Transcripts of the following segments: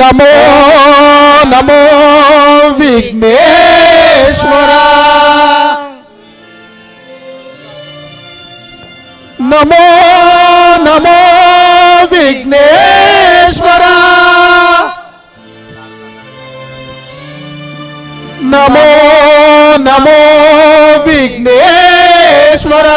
ನಮೋ ನಮೋ ವಿಘ್ನೇಶ್ವರ ನಮೋ ನಮೋ ವಿಘ್ನೇಶ್ವರ ನಮೋ ನಮೋ ವಿಘ್ನೇಶ್ವರ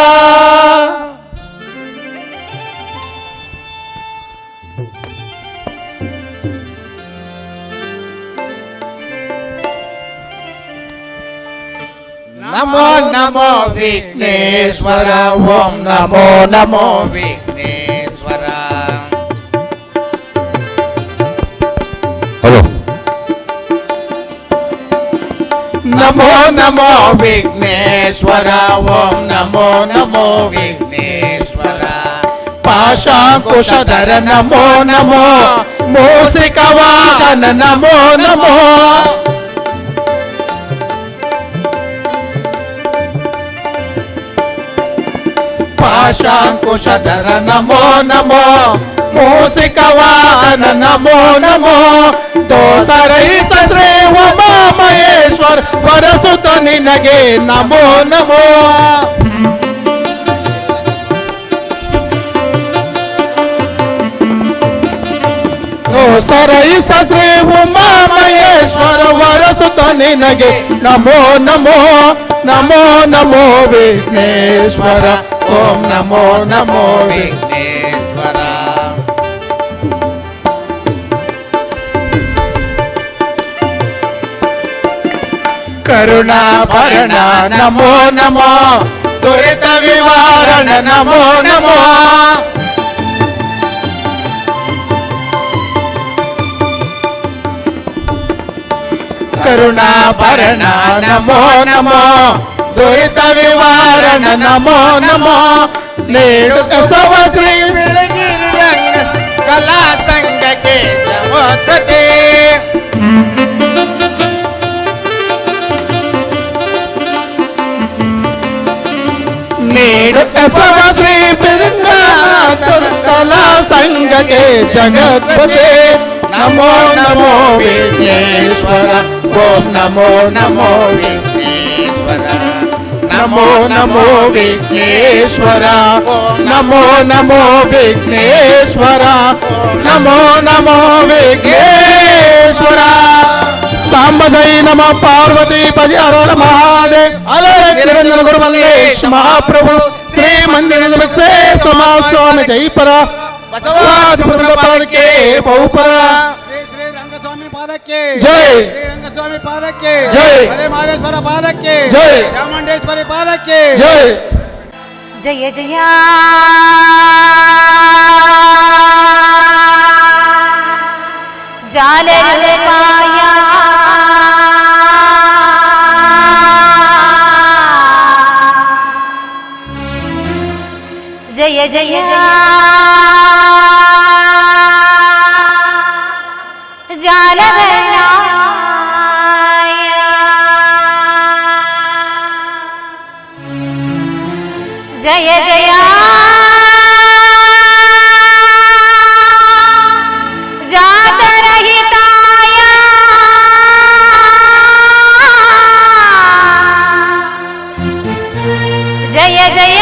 ನಮೋ ನಮೋ ವಿಘ್ನೇಶ್ವರ ಓಂ ನಮೋ ನಮೋ Vighneshwara. Hello. ನಮೋ ನಮೋ ವಿಘ್ನೇಶ್ವರ ಓಂ ನಮೋ ನಮೋ ವಿಘ್ನೇಶ್ವರ. ಪಾಶಾಂಕುಶಧರ ನಮೋ ನಮೋ ಮೂಸಿಕ ವಾಹನ ನಮೋ ನಮೋ. ಪಾಶಾಂಕುಶಧರ ನಮೋ ನಮೋ ಮೂಸಿಕ ವಾಹನ ನಮೋ ನಮೋ. ದೋಸರಹಿತ ಶ್ರೀ ಉಮಾಮಹೇಶ್ವರ ವರಸುತ ನಿನಗೆ ನಮೋ ನಮೋ. ದೋಸರಹಿತ ಶ್ರೀ ಉಮಾಮಹೇಶ್ವರ ವರಸುತ ನಿನಗೆ ನಮೋ ನಮೋ. ನಮೋ ನಮೋ ವಿಘ್ನೇಶ್ವರ ಓಂ ನಮೋ ನಮೋ ವಿಘ್ನೇಶ್ವರ. ಕರುಣಾಭರಣ ನಮೋ ನಮೋ ದುರಿತ ನಿವಾರಣ ನಮೋ ನಮೋ. ಕರುಣಾಭರಣ ನಮೋ ನಮೋ ದುರಿತ ನಿವಾರಣ ನಮೋ ನಮೋ. ನೇಡು ಕಸವ ಶ್ರೀ ಬೆಳಗಿರಿ ರಂಗ ಕಲಾ ಸಂಘಕ್ಕೆ ಜಮೋತ್ರತೆ. ನೇಡು ಕಸವ ಶ್ರೀ ಬೆಳಗ ಕಲಾ ಸಂಘಕ್ಕೆ ಜಗತ್ಪತೆ. ನಮೋ ನಮೋ ವಿಘ್ನೇಶ್ವರ ಓಂ ನಮೋ ನಮೋ ವಿಘ್ನೇಶ್ವರ. ನಮೋ ನಮೋ ವಿಘ್ನೇಶ್ವರ ನಮೋ ನಮೋ ವಿಘ್ನೇಶ್ವರ. ನಮೋ ನಮೋ ವಿಘ್ನೇಶ್ವರ. ಸಾಂಬದೈ ನಮ ಪಾರ್ವತಿ ಪದಿ ಹರ ಮಹಾದೇವ್. ಅಲರ ಗುರು ಮಲ್ಲೇಶ್ ಮಹಾಪ್ರಭು ಶ್ರೀ ಮಂದಿರ ಸ್ವಾಮಿ ಜೈಪರ ಬಸವಾದಿಪುತ್ರ ಪಾದಕ್ಕೆ ಬಹುಪರ. ಶ್ರೀ ರಂಗಸ್ವಾಮಿ ಪಾದಕ್ಕೆ ಜೈ. ಶ್ರೀ ರಂಗಸ್ವಾಮಿ ಪಾದಕ್ಕೆ ಜೈ. ಹರೇ ಮಹದೇಶ್ವರ ಪಾದಕ್ಕೆ ಜೈ. ಚಾಮುಂಡೇಶ್ವರಿ ಪಾದಕ್ಕೆ ಜೈ. ಜಯ ಜಯ ಜಾಲರೂಪಾಯ ಜಯ ಜಯ ಜಾಲವರಾಯ ಜಯ ಜಯ ಜಾತರಹಿತಾಯ ಜಯ ಜಯ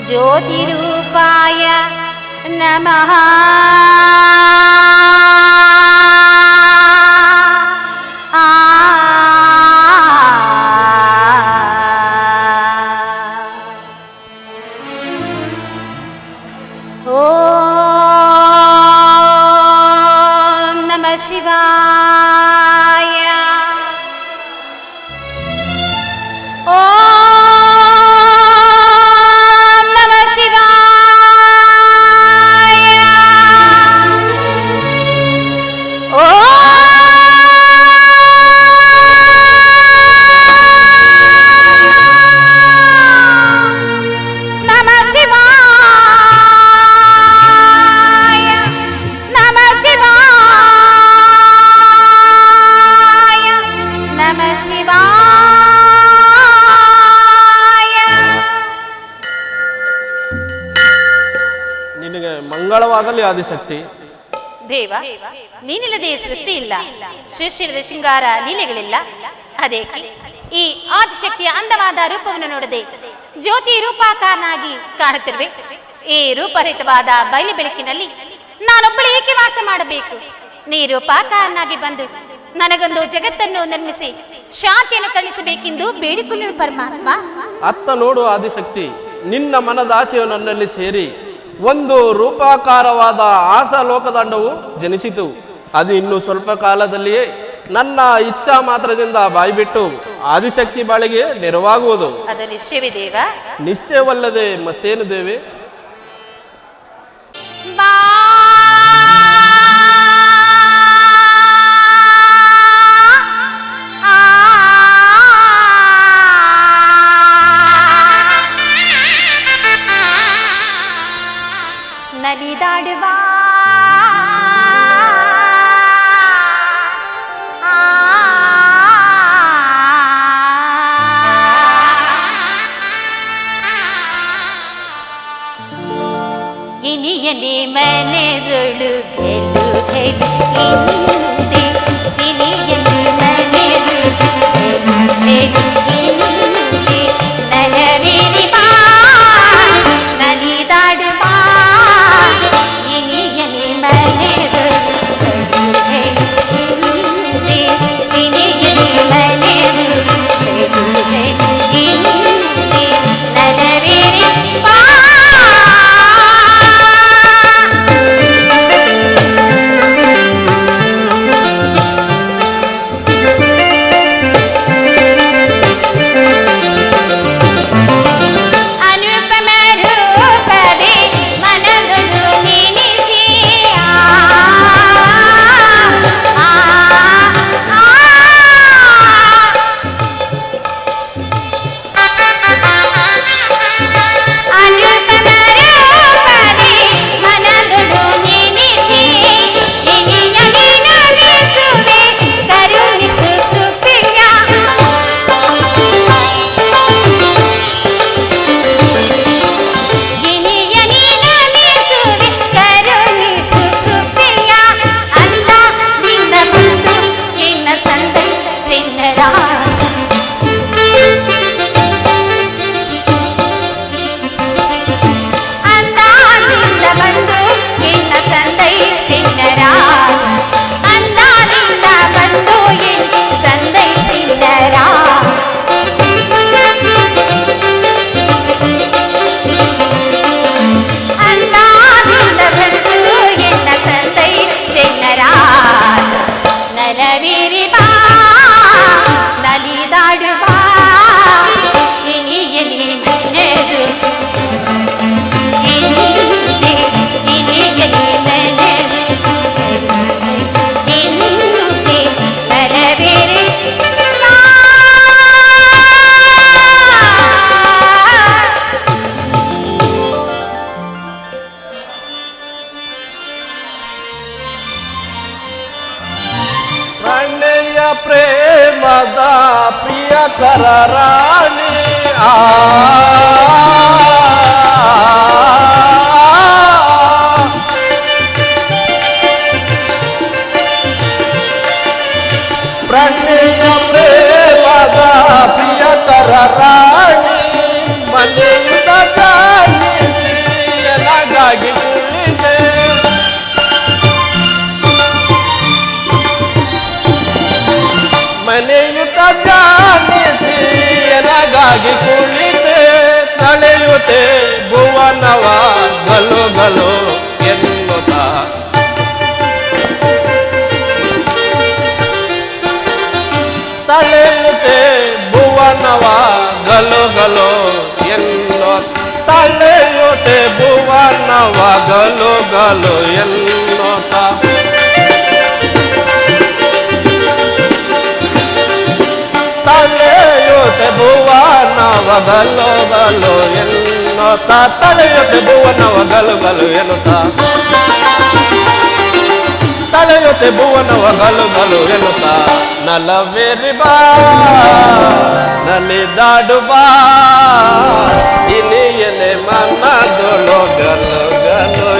ಜ್ಯೋತಿರೂಪಾಯ ನಮಃ. ಓಂ ನಮಃ ಶಿವಾಯ. ಮಂಗಳವಾಗಲಿ ಆದಿಶಕ್ತಿ. ದೇವ, ನೀನಿಲ್ಲದೆ ಸೃಷ್ಟಿ ಇಲ್ಲ, ಸೃಷ್ಟಿಯಿಲ್ಲದೆ ಶೃಂಗಾರ ಲೀಲೆಗಳಿಲ್ಲ. ಅದೇಕೆ ಈ ಆದಿಶಕ್ತಿಯ ಅಂದವಾದ ರೂಪವನ್ನು ನೋಡದೆ ಜ್ಯೋತಿ ರೂಪಾಕಾರನಾಗಿ ಕಾಣುತ್ತಿರುವೆ? ಈ ರೂಪರಹಿತವಾದ ಬಯಲು ಬೆಳಕಿನಲ್ಲಿ ನಾನೊಬ್ಬಳು ಏಕೆ ವಾಸ ಮಾಡಬೇಕು? ನೀ ರೂಪಾಕಾರನಾಗಿ ಬಂದು ನನಗೊಂದು ಜಗತ್ತನ್ನು ನಿರ್ಮಿಸಿ ಶಾಂತಿಯನ್ನು ಕಳಿಸಬೇಕೆಂದು ಬೇಡಿಕೊಂಡನು ಪರಮಾತ್ಮ. ಅತ್ತ ನೋಡು ಆದಿಶಕ್ತಿ, ನಿನ್ನ ಮನದ ಆಸೆಯು ನನ್ನಲ್ಲಿ ಸೇರಿ ಒಂದು ರೂಪಾಕಾರವಾದ ಆಸಾ ಲೋಕದಂಡವು ಜನಿಸಿತು. ಅದು ಇನ್ನು ಸ್ವಲ್ಪ ಕಾಲದಲ್ಲಿಯೇ ನನ್ನ ಇಚ್ಛಾ ಮಾತ್ರದಿಂದ ಬಾಯ್ಬಿಟ್ಟು ಆದಿಶಕ್ತಿ ಬಾಳಿಗೆ ನೆರವಾಗುವುದು. ಅದು ನಿಶ್ಚಯವೇ ದೇವ? ನಿಶ್ಚಯವಲ್ಲದೆ ಮತ್ತೇನು ದೇವಿ? ನಲಿದಾಡುವ ಇನಿಯನೆ ಮನೆಗಳು ಗೆಲು ಗೆಲು ಇಂದೆ, ಇನಿಯನೆ ಮನೆಗಳು ಗೆಲು ಗೆಲು ಇಂದೆ, ನಲವಿರಿ ಬಾ ನಲಿದಾಡುವ ಇನಿಯನೆ ಮನೆಗಳು ಗೆಲು ಗೆಲು ಇಂದೆ, ಇನಿಯನೆ ಮನೆಗಳು ಗೆಲು ಗೆಲು ಇಂದೆ, ನಲವಿರಿ ಬಾ. ಪ್ರೇಮದ ಪ್ರಿಯಕರ ರಾಣಿ ಪ್ರಣಯ ಪ್ರೇಮದ ಪ್ರಿಯಕರ ರಾಣಿ ಮನೆಯುತ ಜಾನಿಸಿ ಎನಗಾಗಿ ಕುಳಿತೆ ಮನೆಯುತ ಜಾನಿಸಿ ಎನಗಾಗಿ ಕುಳಿತೆ ತಳೆಯುತ್ತೆ ಭುವನವ ಗಲು ಗಲು ಎನ್ನುತ್ತ ತಳೆಯುತ್ತೆ ಭುವನವ ಗಲು ಗಲು ತಳೆಯುತ್ತೆ ಭುವನವ ಗಲು ಗಲು ಎನ್ನುತ್ತ ತಳೆಯುತ್ತೆ ಭುವನವ ಗಲು ಗಲು ಎನ್ನುತ್ತ ತಳೆಯುತ್ತೆ ಭುವನವ ಗಲು ಗಲು ಎನ್ನುತ್ತ ತಳೆಯುತ್ತೆ ಭುವನವ ಗಲು ಗಲು ಎನ್ನುತ್ತ ನಲವೇರಿ ಬಾ ನಲಿದಾಡು ಬಾ ಇನಿಯನೆ ಮನದೊಳು ಗಲು ಗಲು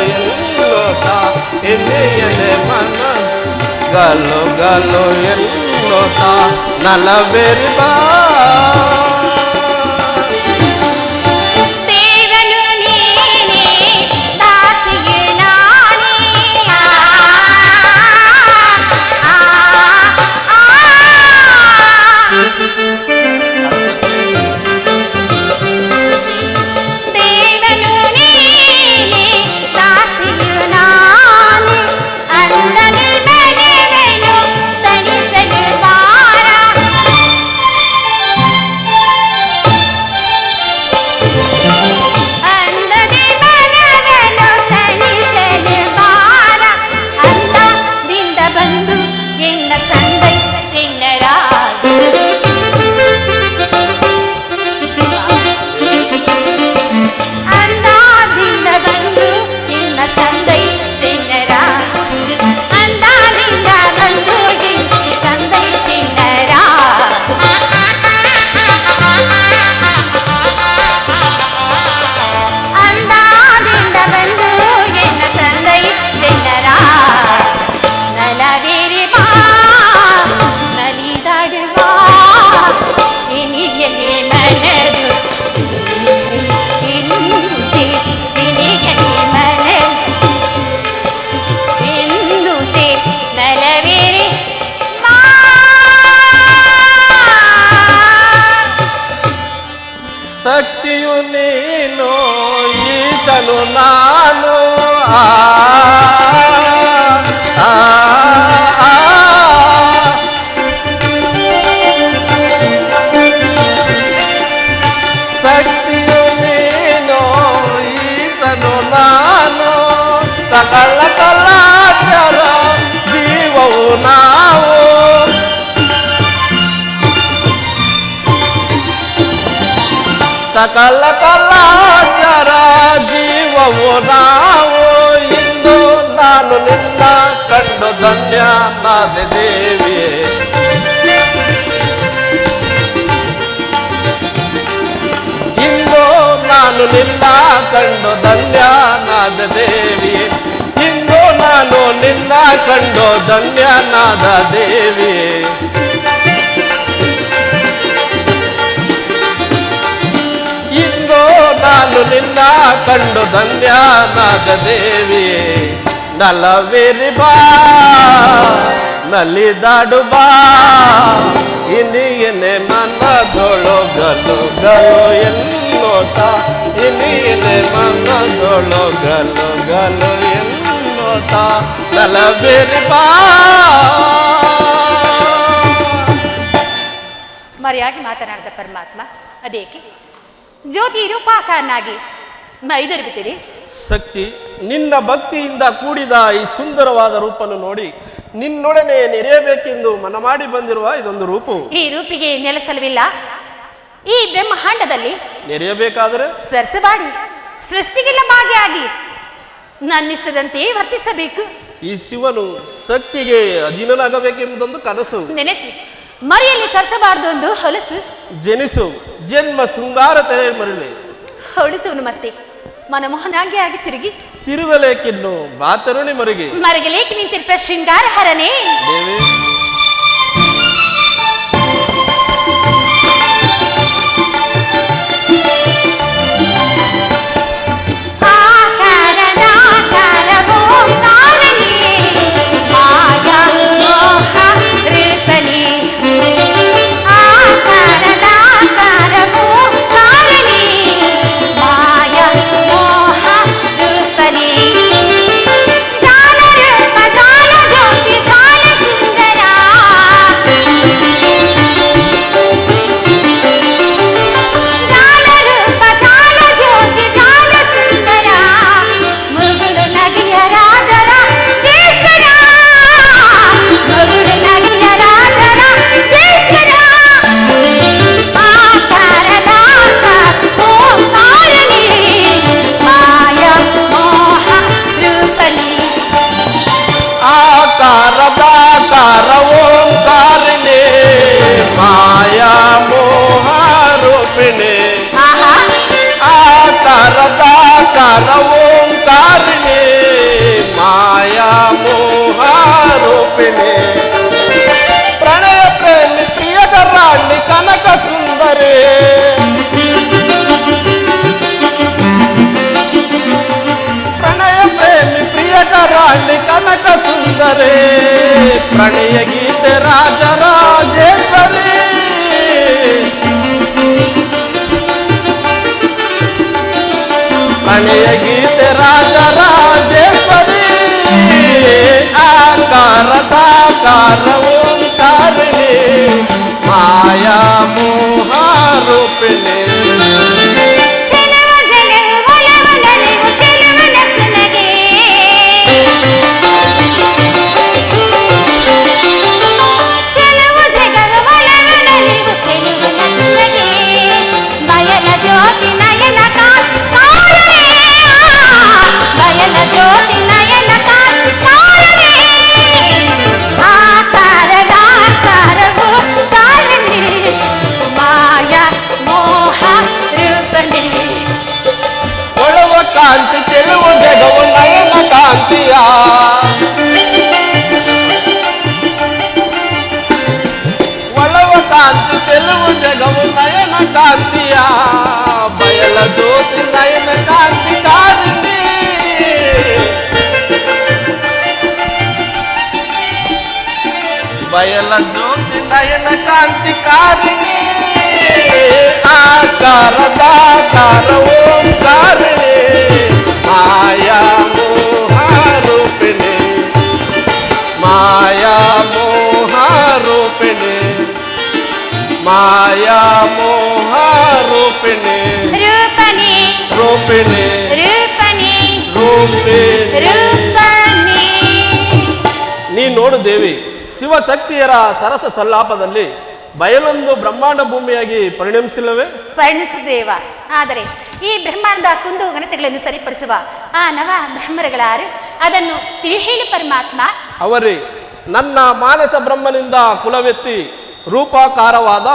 ಗಲು ಗಲು ಎನ್ನುತ್ತಾ ನಲಬೇರಿ ಬಾ ಶಕ್ತಿಯು ನೀನು ಈತನು ನಾನು ಶಕ್ತಿಯು ನೀನು ಈತನು ನಾನು ಸಕಲ ಕಲಾಚಾರ ಜೀವವು ನಾವು ಸಕಲ ಕಲಾಚಾರ ಜೀವವು ನಾವು ಇಂದು ನಾನು ನಿನ್ನ ಕಂಡು ಧನ್ಯನಾದ ದೇವಿಯೇ ಇಂದು ನಾನು ನಿನ್ನ ಕಂಡು ಧನ್ಯನಾದ ದೇವಿಯೇ ಇಂದು ನಾನು ನಿನ್ನ ಕಂಡು ಧನ್ಯನಾದ ದೇವಿಯೇ ನಾನು ನಿನ್ನ ಕಂಡು ಧನ್ಯನಾದ ದೇವಿ ನಲವೇರಿ ಬಾ ನಲಿದಾಡು ಬಾ ಇನಿಯನೆ ಮನದೊಳು ಗಲು ಗಲು ಎನ್ನುತ್ತ ಇನಿಯನೆ ಮನದೊಳು ಗಲು ಗಲು ಎನ್ನುತ್ತ ನಲವೇರಿ ಬಾ. ಮರೆಯಾಗಿ ಮಾತನಾಡಿದ ಪರಮಾತ್ಮ ಅದೇಕೆ ಜ್ಯೋತಿ ರೂಪಾಕಾರನಾಗಿ ಮೈದೊರೆಯುತ್ತಿದೆ. ಶಕ್ತಿ, ನಿನ್ನ ಭಕ್ತಿಯಿಂದ ಕೂಡಿದ ಈ ಸುಂದರವಾದ ರೂಪನ್ನು ನೋಡಿ ನಿನ್ನೊಡನೆ ನೆರೆಯಬೇಕೆಂದು ಮನ ಮಾಡಿ ಬಂದಿರುವ ಇದೊಂದು ರೂಪು. ಈ ರೂಪಿಗೆ ನೆಲೆಸಲವಿಲ್ಲ ಈ ಬ್ರಹ್ಮಾಂಡದಲ್ಲಿ. ನೆರೆಯಬೇಕಾದರೆ ಸರಸಬಾಡಿ ಸೃಷ್ಟಿಗೆಲ್ಲ ಭಾಗಿಯಾಗಿ ನನ್ನಿಷ್ಟದಂತೆ ವರ್ತಿಸಬೇಕು. ಈ ಶಿವನು ಶಕ್ತಿಗೆ ಅಧೀನನಾಗಬೇಕೆಂಬುದೊಂದು ಕನಸು. ನೆನೆಸಿ ಮರಿಯಲ್ಲಿ ಸರಸಬಾರದು ಒಂದು ಹೊಲಸು. ಜನಿಸು ಜನ್ಮ ಶೃಂಗಾರ ತೆರೆ ಮರಳಿ ಹೊಡಿಸುವನು ಮತ್ತೆ ಮನಮೋಹನಾಗಿ ಆಗಿ ತಿರುಗಲೇಕಿನ್ನು ಬಾತರುಣಿ ಮರಗಲೇಕಿ ನಿಂತಿರುವ ಶೃಂಗಾರ ಹರನೇ ದೇವಿ. ಆಕಾರ ಓಂಕಾರಿಣಿ ಮಾಯಾ ಮೋಹ ರೂಪಿಣಿ ಹೆಸರೇ ಪ್ರಣಯ ಗೀತೆ ರಾಜರಾಜೇಶ್ವರಿ ಪ್ರಣಯ ಗೀತೆ ರಾಜರಾಜೇಶ್ವರಿ ಆಕಾರದಾಕಾರ ಓಂಕಾರಿಣಿ ಮಾಯಾ ಮೋಹ ರೂಪಿಣಿ ಚೆಲುವ ಜಗವು ಒಲವ ನಲಿವು ಚೆಲುವ ನಸುನಗೆ ಚೆಲುವ ಜಗವು ಒಲವ ನಲಿವು ಚೆಲುವ ನಸುನಗೆ ಬಯಲ ಜ್ಯೋತಿ ನಯನ ಕಾರನೆ ಬಯಲ ಜ್ಯೋತಿ ನಯನ ಕಾರನೆ ಆಕಾರದಾಕಾರವು ಕಾರನೆ ಮಾಯಾ ಮೋಹ ರೂಪನೆ ಒಳವ ಕಾಂತಿ ಚೆಲುವ ಜಗವು ನಯನ ಕಾಂತಿಯ ಒಳವ ಕಾಂತಿ ಚೆಲುವ ಜಗವು ನಯನ ಕಾಂತಿಯ ಬಯಲ ಜ್ಯೋತಿ ನಯನ ಕಾಂತಿ ಕಾರಿಣಿ ಬಯಲ ಜ್ಯೋತಿ ನಯನ ಕಾಂತಿ ಕಾರಿಣಿ ಆಕಾರದಾಕಾರ ಓಂಕಾರಿಣಿ ಮಾಯಾ ಮೋಹ ರೂಪಿಣಿ ಮಾಯಾ ಮೋಹ ರೂಪಿಣಿ ಮಾಯಾ ಮೋಹ ರೂಪಿಣಿ ರೂಪನೆ ರೂಪಿಣಿ ರೂಪನೆ ರೂಪಿಣಿ ರೂಪನೆ ನೀ ನೋಡು ದೇವಿ ಶಿವಶಕ್ತಿಯರ ಸರಸ ಸಲ್ಲಾಪದಲ್ಲಿ ಬಯಲೊಂದು ಬ್ರಹ್ಮಾಂಡ ಭೂಮಿಯಾಗಿ ಪರಿಣಮಿಸಿಲ್ಲವೇ ವರ್ಣಿಸುತ್ತೇವ ಆದರೆ ಈ ಬ್ರಹ್ಮಾಂಡದ ಕುಂದು ಘನತೆಗಳನ್ನು ಸರಿಪಡಿಸುವ ಆ ನವ ಬ್ರಹ್ಮರುಗಳಾರು ಅದನ್ನು ತಿಳಿಹೇಳಿ ಪರಮಾತ್ಮ ಅವರೇ ನನ್ನ ಮಾನಸ ಬ್ರಹ್ಮನಿಂದ ಕುಲವೆತ್ತಿ ರೂಪಾಕಾರವಾದ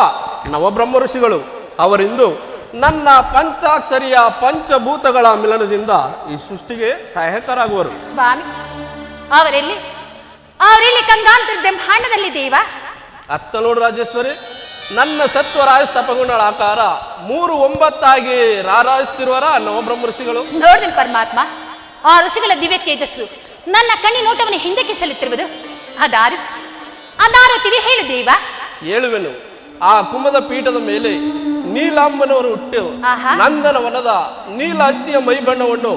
ನವಬ್ರಹ್ಮ ಋಷಿಗಳು ಅವರಿಂದು ನನ್ನ ಪಂಚಾಕ್ಷರಿಯ ಪಂಚಭೂತಗಳ ಮಿಲನದಿಂದ ಈ ಸೃಷ್ಟಿಗೆ ಸಹಾಯಕರಾಗುವರು ಸ್ವಾಮಿ ಅವರೆಲ್ಲಿ ಗಂಗಾಂತರ ಬ್ರಹ್ಮಾಂಡದಲ್ಲಿ ದೇವ ಅತ್ತ ನೋಡು ರಾಜೇಶ್ವರಿ ನನ್ನ ಸತ್ವರಾಯ ಸ್ಥಪಗುಣಗಳ ಆಕಾರ 3-9 ರಾರಾಯಿಸ್ತಿರುವರ ನವಬ್ರಹ್ಮ ಋಷಿಗಳು ನೋಡಿದ ಪರಮಾತ್ಮ ಆ ಋಷಿಗಳ ದಿವ್ಯ ತೇಜಸ್ಸು ನನ್ನ ಕಣ್ಣಿ ನೋಟವನ್ನು ಹಿಂದಕ್ಕೆ ಚೆಲ್ಲುತ್ತಿರುವುದು ಅದಾರು ತಿಳಿ ಹೇಳು ದೇವ ಹೇಳುವೆನು ಆ ಕುಂಭದ ಪೀಠದ ಮೇಲೆ ನೀಲಾಂಬನವರು ಹುಟ್ಟು ಆಹಾ. ನಂದನವನದ ನೀಲಾಸ್ತಿಯ ಮೈಬಣ್ಣವನ್ನು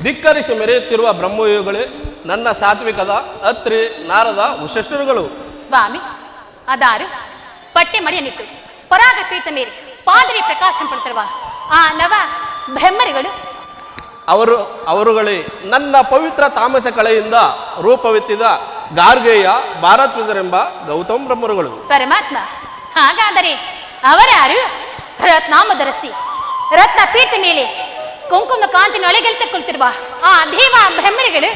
ಧಿಕ್ಕರಿಸಿ ಮೆರೆಯುತ್ತಿರುವ ಬ್ರಹ್ಮಯೋಗಿಗಳೇ ನನ್ನ ಸಾತ್ವಿಕದ ಅತ್ರಿ ನಾರದ ವಶಿಷ್ಠರುಗಳು ಸ್ವಾಮಿ ಅದಾರು ಪಟ್ಟೆ ಮಡಿಯನ್ನಿಟ್ಟು ಪರಾಗ ಪೀಠ ಮೇಲೆ ಪಾದರಿ ಪ್ರಕಾಶ ಪಡುತ್ತಿರುವ ಆ ನವ ಬ್ರಹ್ಮರಿಗಳು ಅವರುಗಳೇ ನನ್ನ ಪವಿತ್ರ ತಾಮಸ ಕಳೆಯಿಂದ ರೂಪವೆತ್ತಿದ ಗಾರ್ಗೇಯ ಭಾರದ್ವಾಜರೆಂಬ ಗೌತಮ ಬ್ರಹ್ಮರುಗಳು ಪರಮಾತ್ಮ ಹಾಗಾದರೆ ಅವರ್ಯಾರು ರತ್ನಾಮ ಧರಿಸಿ ರತ್ನ ಪೀಠ ಮೇಲೆ ಕುಂಕುಮ ಕಾಂತಿನ ಒಳಗೆಳ್ತುಕೊಳ್ತಿರುವ ಆ ದೇವ ಬ್ರಹ್ಮರಿಗಳು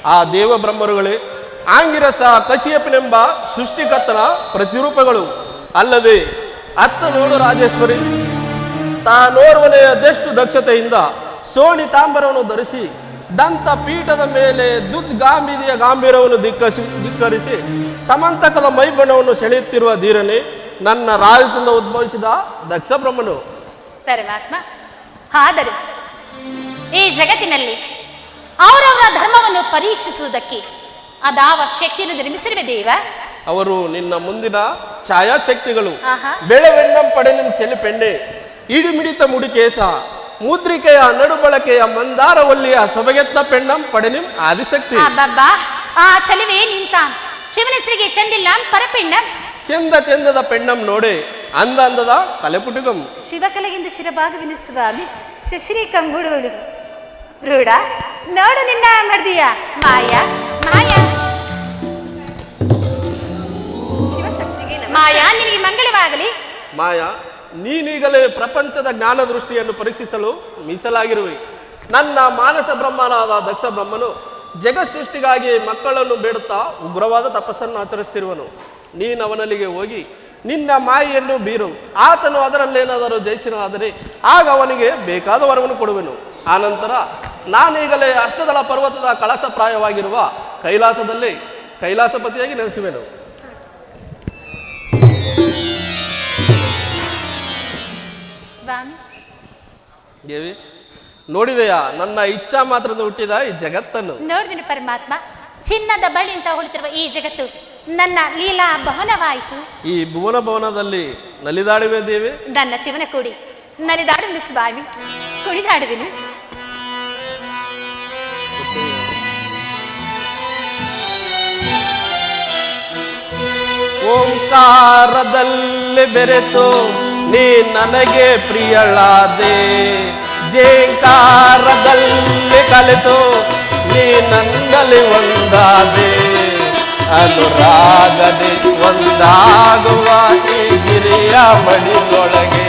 ಆ ದೇವ ಬ್ರಹ್ಮರುಗಳೇ ಆಂಗಿರಸ ಕಶ್ಯಪನೆಂಬ ಸೃಷ್ಟಿಕರ್ತನ ಪ್ರತಿರೂಪಗಳು ಅಲ್ಲದೆ ಅತ್ತ ನೋಡು ರಾಜೇಶ್ವರಿ ತಾನೋರ್ವನೆಯದೆಷ್ಟು ದಕ್ಷತೆಯಿಂದ ಸೋಣಿ ತಾಂಬರವನ್ನು ಧರಿಸಿ ದಂತ ಪೀಠದ ಮೇಲೆ ದುದ್ಗಾಂಬಿದಿಯ ಗಾಂಭೀರ್ಯವನ್ನು ಧಿಕ್ಕರಿಸಿ ಸಮಂತಕದ ಮೈಬಣ್ಣವನ್ನು ಸೆಳೆಯುತ್ತಿರುವ ಧೀರನೇ ನನ್ನ ರಾಜದಿಂದ ಉದ್ಭವಿಸಿದ ದಕ್ಷ ಬ್ರಹ್ಮನು ಪರಮಾತ್ಮ ಆದರೂ ಈ ಜಗತ್ತಿನಲ್ಲಿ ಅವರವರ ಧರ್ಮವನ್ನು ಪರೀಕ್ಷಿಸುವುದಕ್ಕೆ ಅದಾವ ಶಕ್ತಿಯನ್ನು ನಿರ್ಮಿಸಿರುವ ದೇವ ಅವರು ನಿನ್ನ ಮುಂದಿನ ಛಾಯಾಶಕ್ತಿಗಳು ಆಹಾ. ಬೆಳೆವೆಣ್ಣಂ ಪಡೆನಿಂ ಚೆಲಿಪೆಣ್ಣೆ ಇಡಿಮಿಡಿತ ಮುಡಿಕೇಸ ಮುದ್ರಿಕೆಯ ನಡುಬಳಕೆಯ ಮಂದಾರವಲ್ಲಿಯ ಸೊಬಗೆತ್ತ ಪೆಣ್ಣಂ ಪಡೆನಿಂ ಆದಿಶಕ್ತಿ ಅಬ್ಬಬ್ಬಾ ಆ ಚಲುವೆ ನಿಂತಾನ್ ಶಿವನೆಸರಿಗೆ ಚಂದಿಲ್ಲ ಪರಪೆಣ್ಣ ಚಂದದ ಪೆಣ್ಣಂ ನೋಡೆ ಅಂದದ ಕಲೆಪುಟುಗಂ ಶಿವಕಲೆಗಿಂದ ಶಿರಭಾಗವಿನ ಸ್ವಾಮಿ ಶಶಿರಿ ಕಂಗುಡುಗಳು ರೂಢ ನೋಡು ನಿನ್ನ ಮರ್ದಿಯ ಮಾಯಾ ಮಾಯಾ ಮಾಯಾ ನಿನಗೆ ಮಂಗಳವಾಗಲಿ ಮಾಯಾ ನೀನೀಗಲೇ ಪ್ರಪಂಚದ ಜ್ಞಾನ ದೃಷ್ಟಿಯನ್ನು ಪರೀಕ್ಷಿಸಲು ಮೀಸಲಾಗಿರುವೆ ನನ್ನ ಮಾನಸ ಬ್ರಹ್ಮನಾದ ದಕ್ಷ ಬ್ರಹ್ಮನು ಜಗತ್ ಸೃಷ್ಟಿಗಾಗಿ ಮಕ್ಕಳನ್ನು ಬೇಡುತ್ತಾ ಉಗ್ರವಾದ ತಪಸ್ಸನ್ನು ಆಚರಿಸ್ತಿರುವನು ನೀನವನಲ್ಲಿಗೆ ಹೋಗಿ ನಿನ್ನ ಮಾಯೆಯನ್ನು ಬೀರು ಆತನು ಅದರಲ್ಲೇನಾದರೂ ಜಯಿಸಿನಾದರೆ ಆಗ ಅವನಿಗೆ ಬೇಕಾದ ವರವನ್ನು ಕೊಡುವೆನು ಆನಂತರ ನಾನೀಗಲೇ ಅಷ್ಟದಳ ಪರ್ವತದ ಕಳಶಪ್ರಾಯವಾಗಿರುವ ಕೈಲಾಸದಲ್ಲಿ ಕೈಲಾಸಪತಿಯಾಗಿ ನೆಲೆಸುವೆನು ಸ್ವಾಮಿ ದೇವಿ ನೋಡಿದೆಯಾ ನನ್ನ ಇಚ್ಛಾ ಮಾತ್ರದ ಹುಟ್ಟಿದ ಈ ಜಗತ್ತನ್ನು ನೋಡಿದಿನ ಪರಮಾತ್ಮ ಚಿನ್ನದ ಬಳಿ ಅಂತ ಹೊಳಿತಿರುವ ಈ ಜಗತ್ತು ನನ್ನ ಲೀಲಾ ಭವನವಾಯಿತು. ಈ ಭುವನ ಭವನದಲ್ಲಿ ನಲಿದಾಡುವೆ ದೇವಿ. ನನ್ನ ಶಿವನ ಕೂಡಿ ನಲಿದಾಡು ಸ್ವಾಮಿ, ಕುಣಿದಾಡುವೆನು. ಓಂಕಾರದಲ್ಲಿ ಬೆರೆತು ನೀ ನನಗೆ ಪ್ರಿಯಳಾದೆ, ಜೇಂಕಾರದಲ್ಲಿ ಕಲಿತು ನೀ ನನ್ನಲ್ಲಿ ಒಂದಾದೆ. ಅನುರಾಗದೆ ಒಂದಾಗುವ ಈ ಗಿರಿಯ ಮಡಿಲೊಳಗೆ,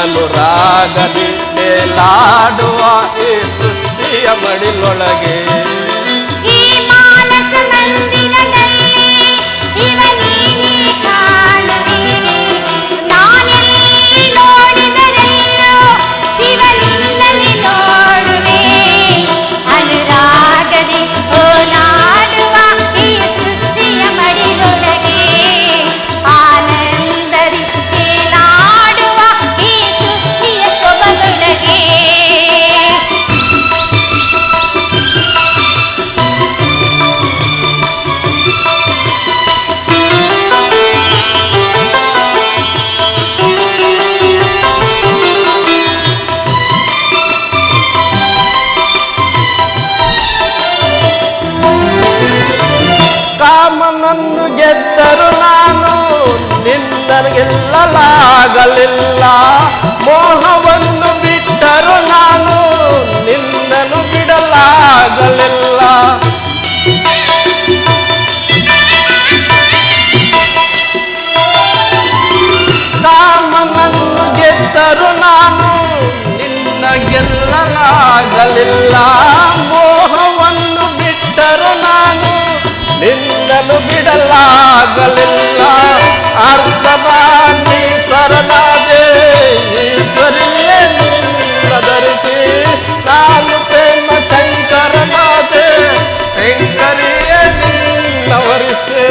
ಅನುರಾಗದೆ ಮೇಲಾಡುವ ಈ ಸೃಷ್ಟಿಯ ಮಡಿಲೊಳಗೆ. ಕಾಮನನ್ನು ಗೆದ್ದರು ನಾನು ನಿನ್ನಗೆಲ್ಲಲಾಗಲಿಲ್ಲ, ಮೋಹವನ್ನು ಬಿಟ್ಟರು ನಾನು ನಿನ್ನನ್ನು ಬಿಡಲಾಗಲಿಲ್ಲ. ಕಾಮನನ್ನು ಗೆದ್ದರು ನಾನು ನಿನ್ನಗೆಲ್ಲಲಾಗಲಿಲ್ಲ, ಮೋಹವನ್ನು ಬಿಟ್ಟರು ನಾನು ನಿನ್ನನ್ನು ಬಿಡಲಾಗಲಿಲ್ಲ. ಅರ್ಧನಾದೀಶ್ವರನಾದೆ ಈಶ್ವರಿಯೇ ನಿನ್ನ ಧರಿಸಿ, ನಾನು ಪ್ರೇಮ ಶಂಕರನಾದೆ ಶಂಕರಿಯೇ ನಿನ್ನ ವರಿಸಿ.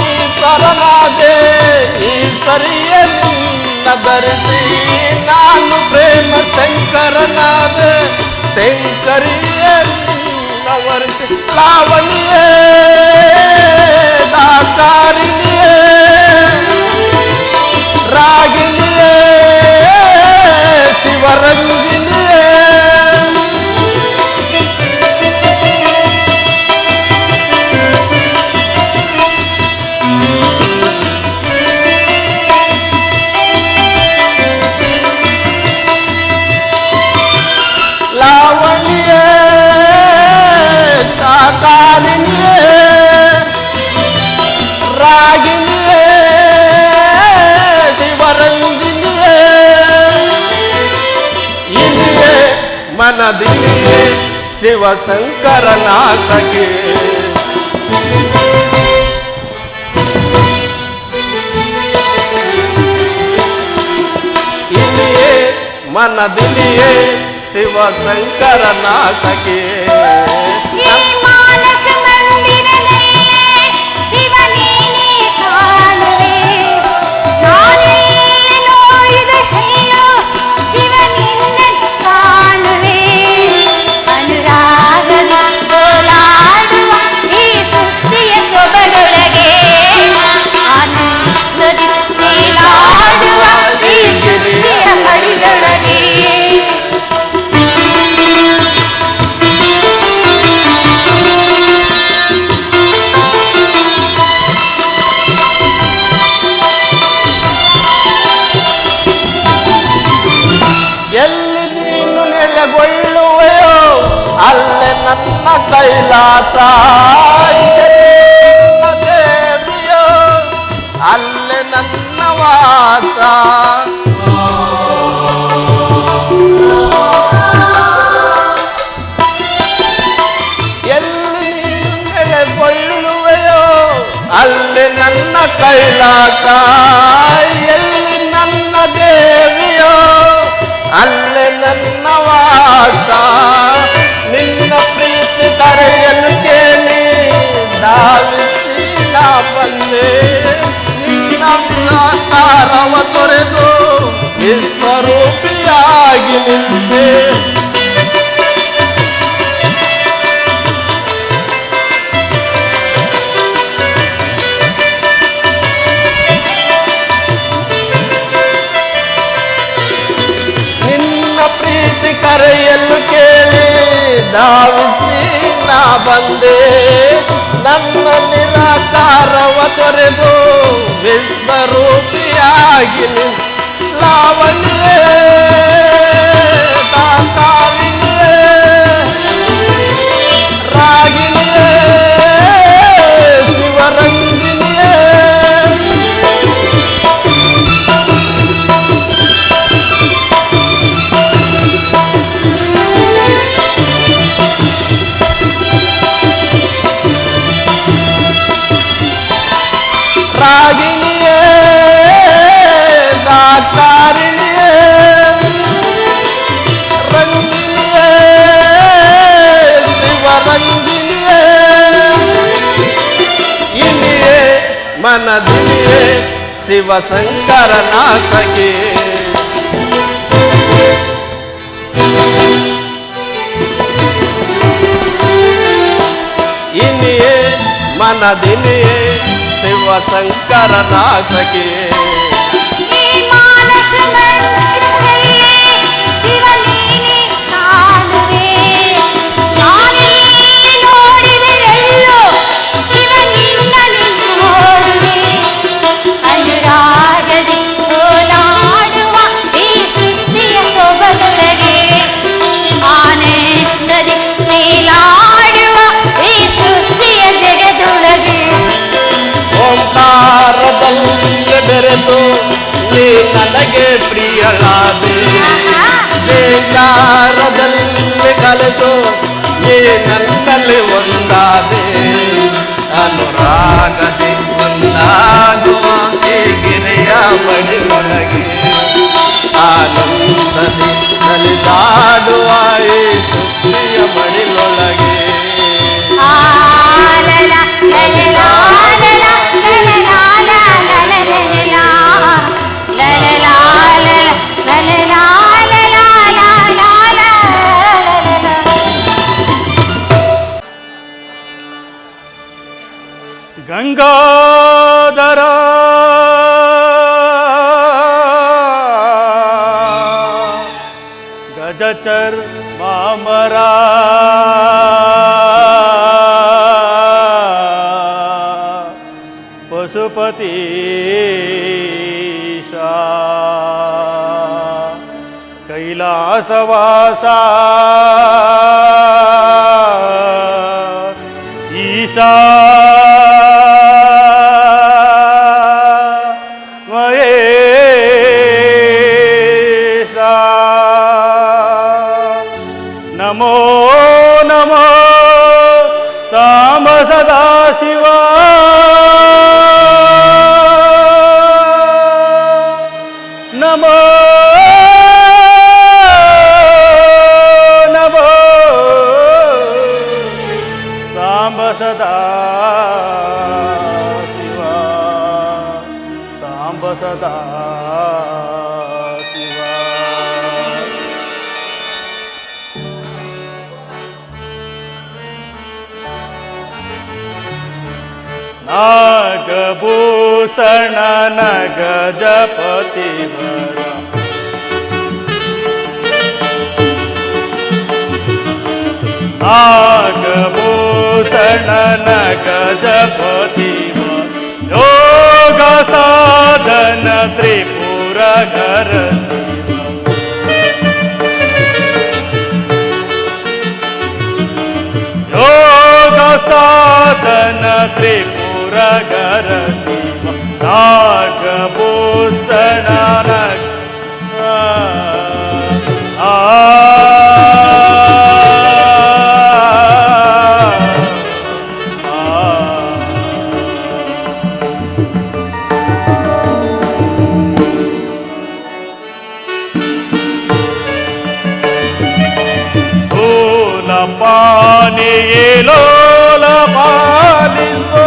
ಅರ್ಥನಾದೀಶ್ವರನಾದೆ ಈಶ್ವರಿಯೇ ನಿನ್ನ ಧರಿಸಿ, ನಾನು ಪ್ರೇಮ ಶಂಕರನಾದೆ ಶಂಕರಿಯೇ ನಿನ್ನ ವರಿಸಿ. ಲಾವಣಿಯೇ ದಾತಾರಿಣಿಯೇ ರಾಗಿಣಿಯೇ ಶಿವರಂಜಿನಿಯೇ, ಲಾವಣಿಯೇ ದಾತಾರಿಣಿಯೇ ರಾಗಿಣಿಯೇ ಶಿವರಂಜಿನಿಯೇ, ಇಲ್ಲಿಯೇ ಮನದಿನಿಯೇ ಶಿವಶಂಕರನಾಥಗೆ. ಇಲ್ಲಿಯೇ ಮನದಿನಿಯೇ ಶಿವಶಂಕರನಾಥಗೆ. ಎಲ್ಲಿ ನೀನು ನೆಲೆಗೊಳ್ಳುವೆಯೋ ಅಲ್ಲೇ ನನ್ನ ಕೈಲಾಸ, ದೇವಿಯೋ ಅಲ್ಲೇ ನನ್ನ ವಾಸ. ಎಲ್ಲಿ ನೀನು ನೆಲೆಗೊಳ್ಳುವೆಯೋ ಅಲ್ಲೇ ನನ್ನ ಕೈಲಾಸ, ಎಲ್ಲಿ ನನ್ನ ದೇವಿಯೋ ಅಲ್ಲೇ ನನ್ನ ವಾಸ. ನಿನ್ನ ಪ್ರೀತಿ ಕರೆಯಲು ಕೇಳಿ ಧಾವಿಸಿ ನಾ ಬಂದೆ ನನ್ನ ನಿರಾಕಾರವ ತೊರೆದು ವಿಶ್ವರೂಪಿಯಾಗಿ ಲಾವಣ್ಯೇ ತಾತಾವಿನಿಯೇ ರಾಗಿಣಿಯೇ ಶಿವರಂಗಿಣಿಯೇ ರಾಗಿಣಿಯೇ ದಾತಾರಿಣಿಯೇ ರಂಗಿಣಿಯೇ ಶಿವರಂಗಿಣಿಯೇ ಇನಿಯೇ ಮನದಿನಿಯೇ ಶಿವಶಂಕರನಾಥಗೆ ಇನಿಯೇ ಮನದಿನಿಯೇ ಶಿವಶಂಕರನಾಥಗೆ ಈ ಮಾನಸ ಮಂದಿರದಲ್ಲಿ ಶಿವನೀನಿ ಕಾಣುವೆ ನಾನೆಲ್ಲಿ ನೋಡಿದರೆಲ್ಲೋ ಶಿವನಿನ್ನನು ನೋಡುವೆ ಅನುರಾಗದಿ ಓಲಾಡುವ ಈ ಸೃಷ್ಟಿಯ ಸೊಬಗದೊಳಗೆ ಆನಂದದಿ ತೇಲಾಡುವ ಈ ಸೃಷ್ಟಿಯ ಜಗದೊಳಗೆ ಓಂಕಾರದಲ್ಲಿ ಬೆರೆತು ನೀ ನನಗೆ ಪ್ರಿಯಳಾದೆ ಜೇಕಾರದಲ್ಲಿ ಕಲೆತು ನೀ ನನ್ನಲ್ಲಿ ಒಂದಾದೆ ಅನುರಾಗದಿ ಒಂದಾಗುವ ಈ ಗಿರಿಯ ಮಡಿಯೊಳಗೆ ಆನಂದದಿ ನಲಿದಾಡುವ ಈ ಸೃಷ್ಟಿಯ ಮಡಿಲೊಳಗೆ ಗಂಗಾಧರ ಗಜಚರ್ ಮಾಮರ ಪಶುಪತಿ ಕೈಲಾಸವಾಸ ಈಶಾ ನಮೋ ನಮೋ ಸಾಂಬ ಸದಾ ಶಿವ ನಮೋ ನಮೋ ಸಾಂಬ ಸದಾ ಶಿವ ಸಾಂಬ ಸದಾ ನಾಗಭೂಷಣ ನಗಜಪತಿ ವರ ನಾಗಭೂಷಣ ನಗಜಪತಿ ಯೋಗ ಸಾಧನ ತ್ರಿಪುರ ಘರ ಯೋಗ ಸಾಧನ ತ್ರಿಪುರ ಘರ ನಾಗಭೂಷಣ ಪಾನಿ ಲೋಲ ಪಾಲಿಸೋ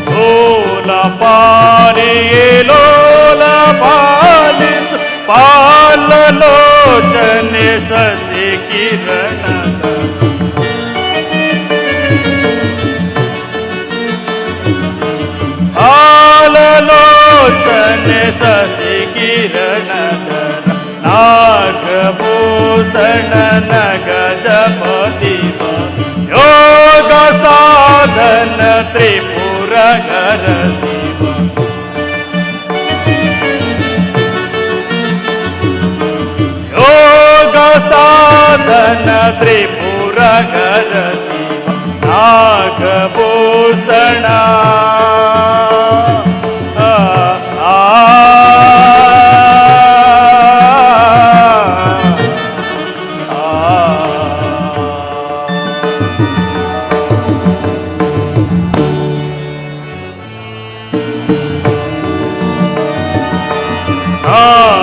ಲೋಲ ಪಾನಿ ಲೋಲ ಪಾಲಿಸೋ ಪಾಲಲೋಚನೆ ಸಸಿ ಕಿರಣ ಪಾಲಲೋಚನೆ ಸಸಿ ಕಿರಣ ಗಜಪತಿ ಯೋಗ ಸಾಧನ ತ್ರಿಪುರಗರ ಶಿವ ಯೋಗ ಸಾಧನ ತ್ರಿಪುರಗರ ಶಿವ ನಾಗಭೂಷಣ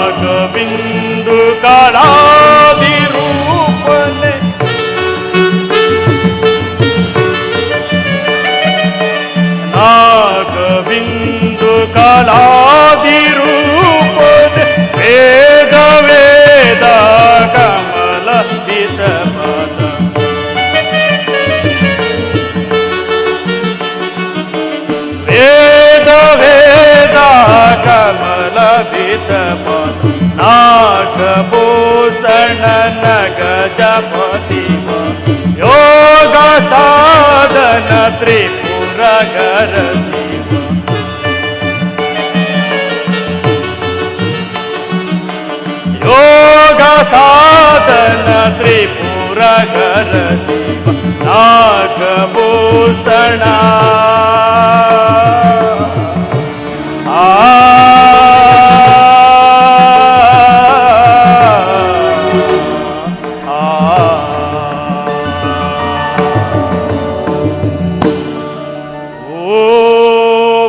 ನಾಗಬಿಂದು ಕಳಾದಿರೂಪನೆ ನಾಗಬಿಂದು ಕಳಾದಿರೂಪನೆ ವೇದ ವೇದ ಕಮಲ ಹಿತ ಪದ ವೇದ ವೇದ ಕಮಲ ಹಿತ ಪದ ನಾಗಭೂಷಣ ಗಜಪತಿ ಯೋಗ ಸಾಧನ ತ್ರಿಪುರಗರ ಶಿವ ಯೋಗ ಸಾಧನ ತ್ರಿಪುರಗರ ಶಿವ ನಾಗಭೂಷಣ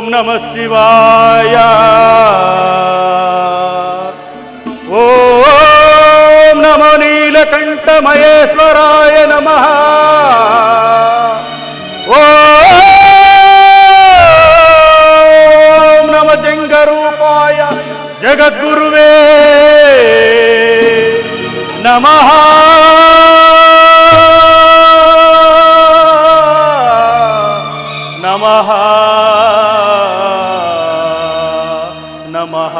ನಮಃ ಶಿವಾಯ ಓಂ ನಮೋ ನೀಲಕಂಠ ಮಹೇಶ್ವರಾಯ ನಮಃ ಓಂ ನಮ ಜಂಗರೂಪಾಯ ಜಗದ್ಗುರುವೇ ನಮಃ ನಮಃ ನಮಃ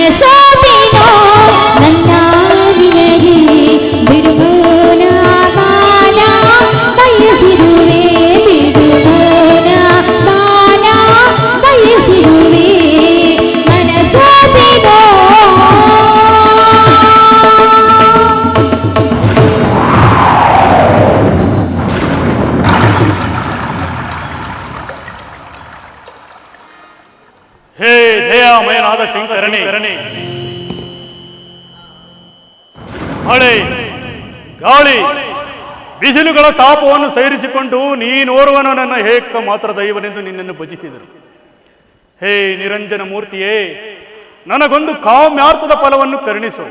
ಮನಸೋತಿನೋ ನನ್ನ ನಿನಗೆ ಬಿಡುಗೋನ ಬಾಲ ಬಯಸಿರುವೆ ಬಿಡುಗೋನ ಬಾಲ ಬಯಸಿರುವೆ ಮನಸೋತಿನೋ. ಹೇ ದಯಾಮಯನಾದ ಶಂಕರನೇ, ಮಳೆ ಗಾಳಿ ಬಿಸಿಲುಗಳ ತಾಪವನ್ನು ಸೈರಿಸಿಕೊಂಡು ನೀನೋರ್ವನು ನನ್ನ ಏಕ ಮಾತ್ರ ದೈವನೆಂದು ನಿನ್ನನ್ನು ಭಜಿಸಿದರು. ಹೇ ನಿರಂಜನ ಮೂರ್ತಿಯೇ, ನನಗೊಂದು ಕಾಮ್ಯಾರ್ಥದ ಫಲವನ್ನು ಕರುಣಿಸು.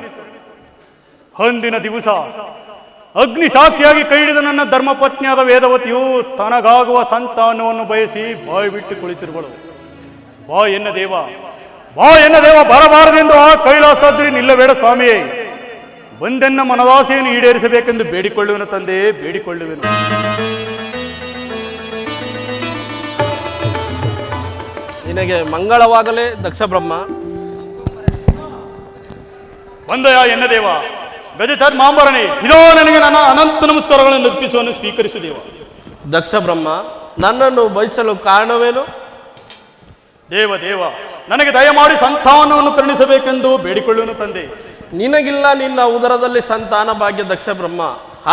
ಅಂದಿನ ದಿವಸ ಅಗ್ನಿ ಸಾಕ್ಷಿಯಾಗಿ ಕೈ ಹಿಡಿದ ನನ್ನ ಧರ್ಮಪತ್ನಿಯಾದ ವೇದವತಿಯು ತನಗಾಗುವ ಸಂತಾನವನ್ನು ಬಯಸಿ ಬಾಯಿ ಬಿಟ್ಟು ಕುಳಿತಿರುವಳು. ಬಾ ಎನ್ನ ದೇವ, ಬಾ ಎನ್ನ ದೇವ, ಬರಬಾರದೆಂದು ಆ ಕೈಲಾಸಾದ್ರಿ ನಿಲ್ಲಬೇಡ ಸ್ವಾಮಿಯೇ. ಬಂದೆನ್ನ ಮನದಾಸೆಯನ್ನು ಈಡೇರಿಸಬೇಕೆಂದು ಬೇಡಿಕೊಳ್ಳುವೆನು ತಂದೆ, ಬೇಡಿಕೊಳ್ಳುವೆನು. ನಿನಗೆ ಮಂಗಳವಾಗಲೇ ದಕ್ಷ ಬ್ರಹ್ಮ. ಬಂದಯ ಎನ್ನ ದೇವ, ಗಜಚರ್ ಮಾಂಬರಣೆ, ಇದೋ ನನಗೆ ನನ್ನ ಅನಂತ ನಮಸ್ಕಾರಗಳನ್ನು ಅರ್ಪಿಸುವನ್ನು ಸ್ವೀಕರಿಸು ದೇವ. ದಕ್ಷ ಬ್ರಹ್ಮ, ನನ್ನನ್ನು ಬಯಸಲು ಕಾರಣವೇನು? ದೇವ ದೇವ, ನನಗೆ ದಯಮಾಡಿ ಸಂತಾನವನ್ನು ಕರುಣಿಸಬೇಕೆಂದು ಬೇಡಿಕೊಳ್ಳುವನು ತಂದೆ. ನಿನಗಿಲ್ಲ ನಿನ್ನ ಉದರದಲ್ಲಿ ಸಂತಾನ ಭಾಗ್ಯ ದಕ್ಷ ಬ್ರಹ್ಮ.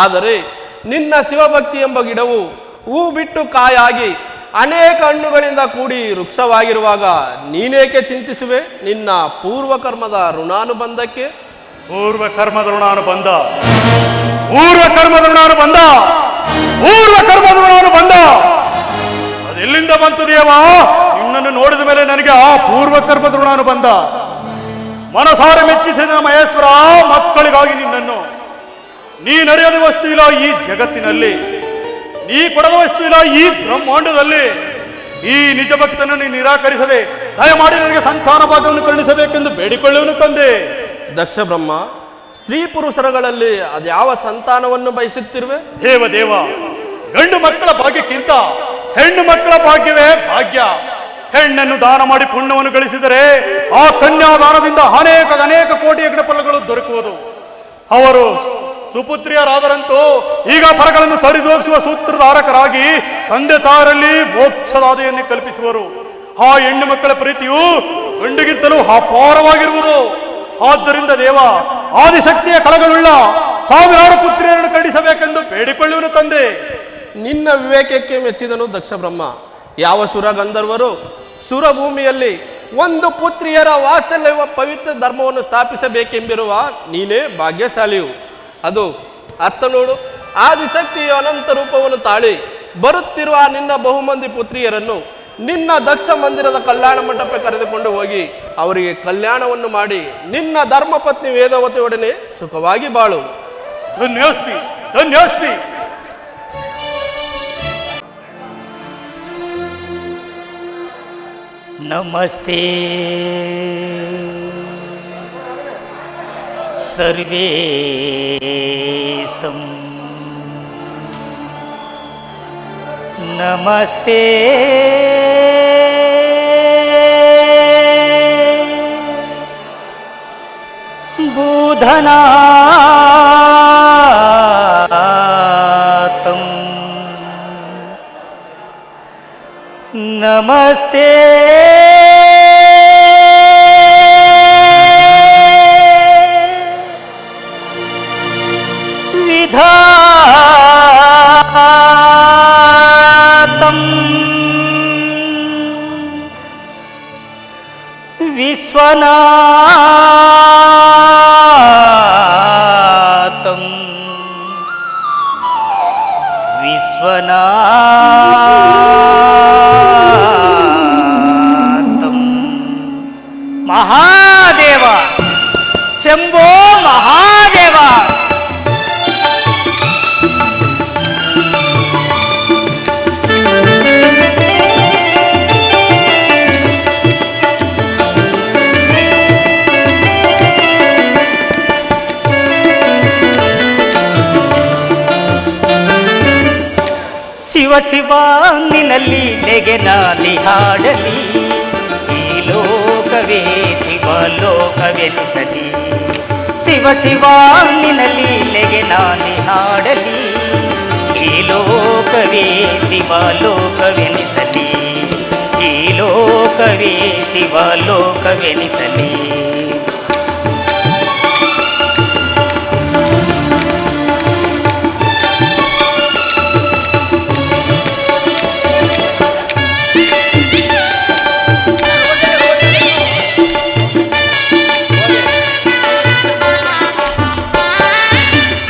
ಆದರೆ ನಿನ್ನ ಶಿವಭಕ್ತಿ ಎಂಬ ಗಿಡವು ಹೂ ಬಿಟ್ಟು ಕಾಯಾಗಿ ಅನೇಕ ಹಣ್ಣುಗಳಿಂದ ಕೂಡಿ ವೃಕ್ಷವಾಗಿರುವಾಗ ನೀನೇಕೆ ಚಿಂತಿಸುವೆ ನಿನ್ನ ಪೂರ್ವ ಕರ್ಮದ ಋಣಾನುಬಂಧಕ್ಕೆ? ಪೂರ್ವ ಕರ್ಮದ ಋಣಾನುಬಂಧ, ಪೂರ್ವ ಕರ್ಮದ ಋಣಾನುಬಂಧ, ಪೂರ್ವ ಕರ್ಮದ ಋಣಾನುಬಂಧ ಅದೆಲ್ಲಿಂದ ಬಂತು ದೇವ? ನಿನ್ನನ್ನು ನೋಡಿದ ಮೇಲೆ ನನಗೆ ಆ ಪೂರ್ವ ಕರ್ಮದ ಋಣಾನುಬಂಧ. ಮನಸಾರೆ ಮೆಚ್ಚಿಸಿದ ಮಹೇಶ್ವರ, ಮಕ್ಕಳಿಗಾಗಿ ನಿನ್ನನ್ನು ನೀ ನಡೆಯದ ವಸ್ತು ಇಲ್ಲ ಈ ಜಗತ್ತಿನಲ್ಲಿ, ನೀ ಕೊಡದ ವಸ್ತು ಇಲ್ಲ ಈ ಬ್ರಹ್ಮಾಂಡದಲ್ಲಿ. ಈ ನಿಜ ಭಕ್ತನನ್ನು ನಿರಾಕರಿಸದೆ ದಯಮಾಡಿ ನನಗೆ ಸಂತಾನ ಭಾಗವನ್ನು ಕರುಣಿಸಬೇಕೆಂದು ಬೇಡಿಕೊಳ್ಳುವನು ತಂದೆ. ದಕ್ಷ ಬ್ರಹ್ಮ, ಸ್ತ್ರೀ ಪುರುಷರುಗಳಲ್ಲಿ ಅದ್ಯಾವ ಸಂತಾನವನ್ನು ಬಯಸುತ್ತಿರುವೆ? ದೇವ ದೇವ, ಗಂಡು ಮಕ್ಕಳ ಭಾಗ್ಯಕ್ಕಿಂತ ಹೆಣ್ಣು ಮಕ್ಕಳ ಭಾಗ್ಯವೇ ಭಾಗ್ಯ. ಹೆಣ್ಣನ್ನು ದಾನ ಮಾಡಿ ಪುಣ್ಯವನ್ನು ಗಳಿಸಿದರೆ ಆ ಕನ್ಯಾದಾನದಿಂದ ಅನೇಕ ಕೋಟಿ ಯಜ್ಞ ಫಲಗಳು ದೊರಕುವುದು. ಅವರು ಸುಪುತ್ರಿಯರಾದರಂತೂ ಈಗ ಫಲಗಳನ್ನು ಸರಿದೂಗಿಸುವ ಸೂತ್ರಧಾರಕರಾಗಿ ತಂದೆ ತಾಯರಲ್ಲಿ ಮೋಕ್ಷದಾದಿಯನ್ನು ಕಲ್ಪಿಸುವರು. ಆ ಹೆಣ್ಣು ಮಕ್ಕಳ ಪ್ರೀತಿಯು ಗಂಡಿಗಿಂತಲೂ ಅಪಾರವಾಗಿರುವುದು. ಆದ್ದರಿಂದ ದೇವ, ಆದಿಶಕ್ತಿಯ ಕಳಗಳುಳ್ಳ ಸಾವಿರಾರು ಪುತ್ರಿಯರನ್ನು ಖಂಡಿಸಬೇಕೆಂದು ಬೇಡಿಕೊಳ್ಳುವನು ತಂದೆ. ನಿನ್ನ ವಿವೇಕಕ್ಕೆ ಮೆಚ್ಚಿದನು ದಕ್ಷ ಬ್ರಹ್ಮ. ಯಾವ ಸುರ ಗಂಧರ್ವರು ಸುರಭೂಮಿಯಲ್ಲಿ ಒಂದು ಪುತ್ರಿಯರ ವಾತ್ಸಲ್ಯ ಪವಿತ್ರ ಧರ್ಮವನ್ನು ಸ್ಥಾಪಿಸಬೇಕೆಂಬಿರುವ ನೀನೇ ಭಾಗ್ಯಶಾಲಿಯು. ಅದು ಅರ್ಥ ನೋಡು. ಆದಿಶಕ್ತಿಯ ಅನಂತ ರೂಪವನ್ನು ತಾಳಿ ಬರುತ್ತಿರುವ ನಿನ್ನ ಬಹುಮಂದಿ ಪುತ್ರಿಯರನ್ನು ನಿನ್ನ ದಕ್ಷ ಮಂದಿರದ ಕಲ್ಯಾಣ ಮಂಟಪಕ್ಕೆ ಕರೆದುಕೊಂಡು ಹೋಗಿ ಅವರಿಗೆ ಕಲ್ಯಾಣವನ್ನು ಮಾಡಿ ನಿನ್ನ ಧರ್ಮಪತ್ನಿ ವೇದವತಿಯೊಡನೆ ಸುಖವಾಗಿ ಬಾಳು. ಧನ್ಯೋಸ್ಮಿ, ಧನ್ಯೋಸ್ಮಿ. ನಮಸ್ತೆ ಸರ್ವೇಸಂ, ನಮಸ್ತೆ ಬೂಧನಾಥಂ, ನಮಸ್ತೆ ವಿಧಾತಂ, ವಿಶ್ವನಾಥಂ, ವಿಶ್ವನಾಥಂ, ಮಹಾದೇವ ಶಂಭೋ ಮಹಾದೇವ. ಶಿವ ಶಿವ ನಿನ್ನಲ್ಲಿ ಲೀಲೆಗೆ ನಾಲಿ ಹಾಡಲಿ, ಈ ಲೋಕವೇ ಶಿವ ಲೋಕ ಲೋಕವೆನಿಸಲಿ. ಶಿವ ಶಿವ ನಿನ್ನ ಲೀಲೆಗೆ ನಾನೇ ಹಾಡಲಿ. ಈ ಲೋಕವೇ ಶಿವ ಲೋಕವೆನಿಸಲಿ. ಈ ಲೋಕವೇ ಶಿವ ಲೋಕವೆನಿಸಲಿ.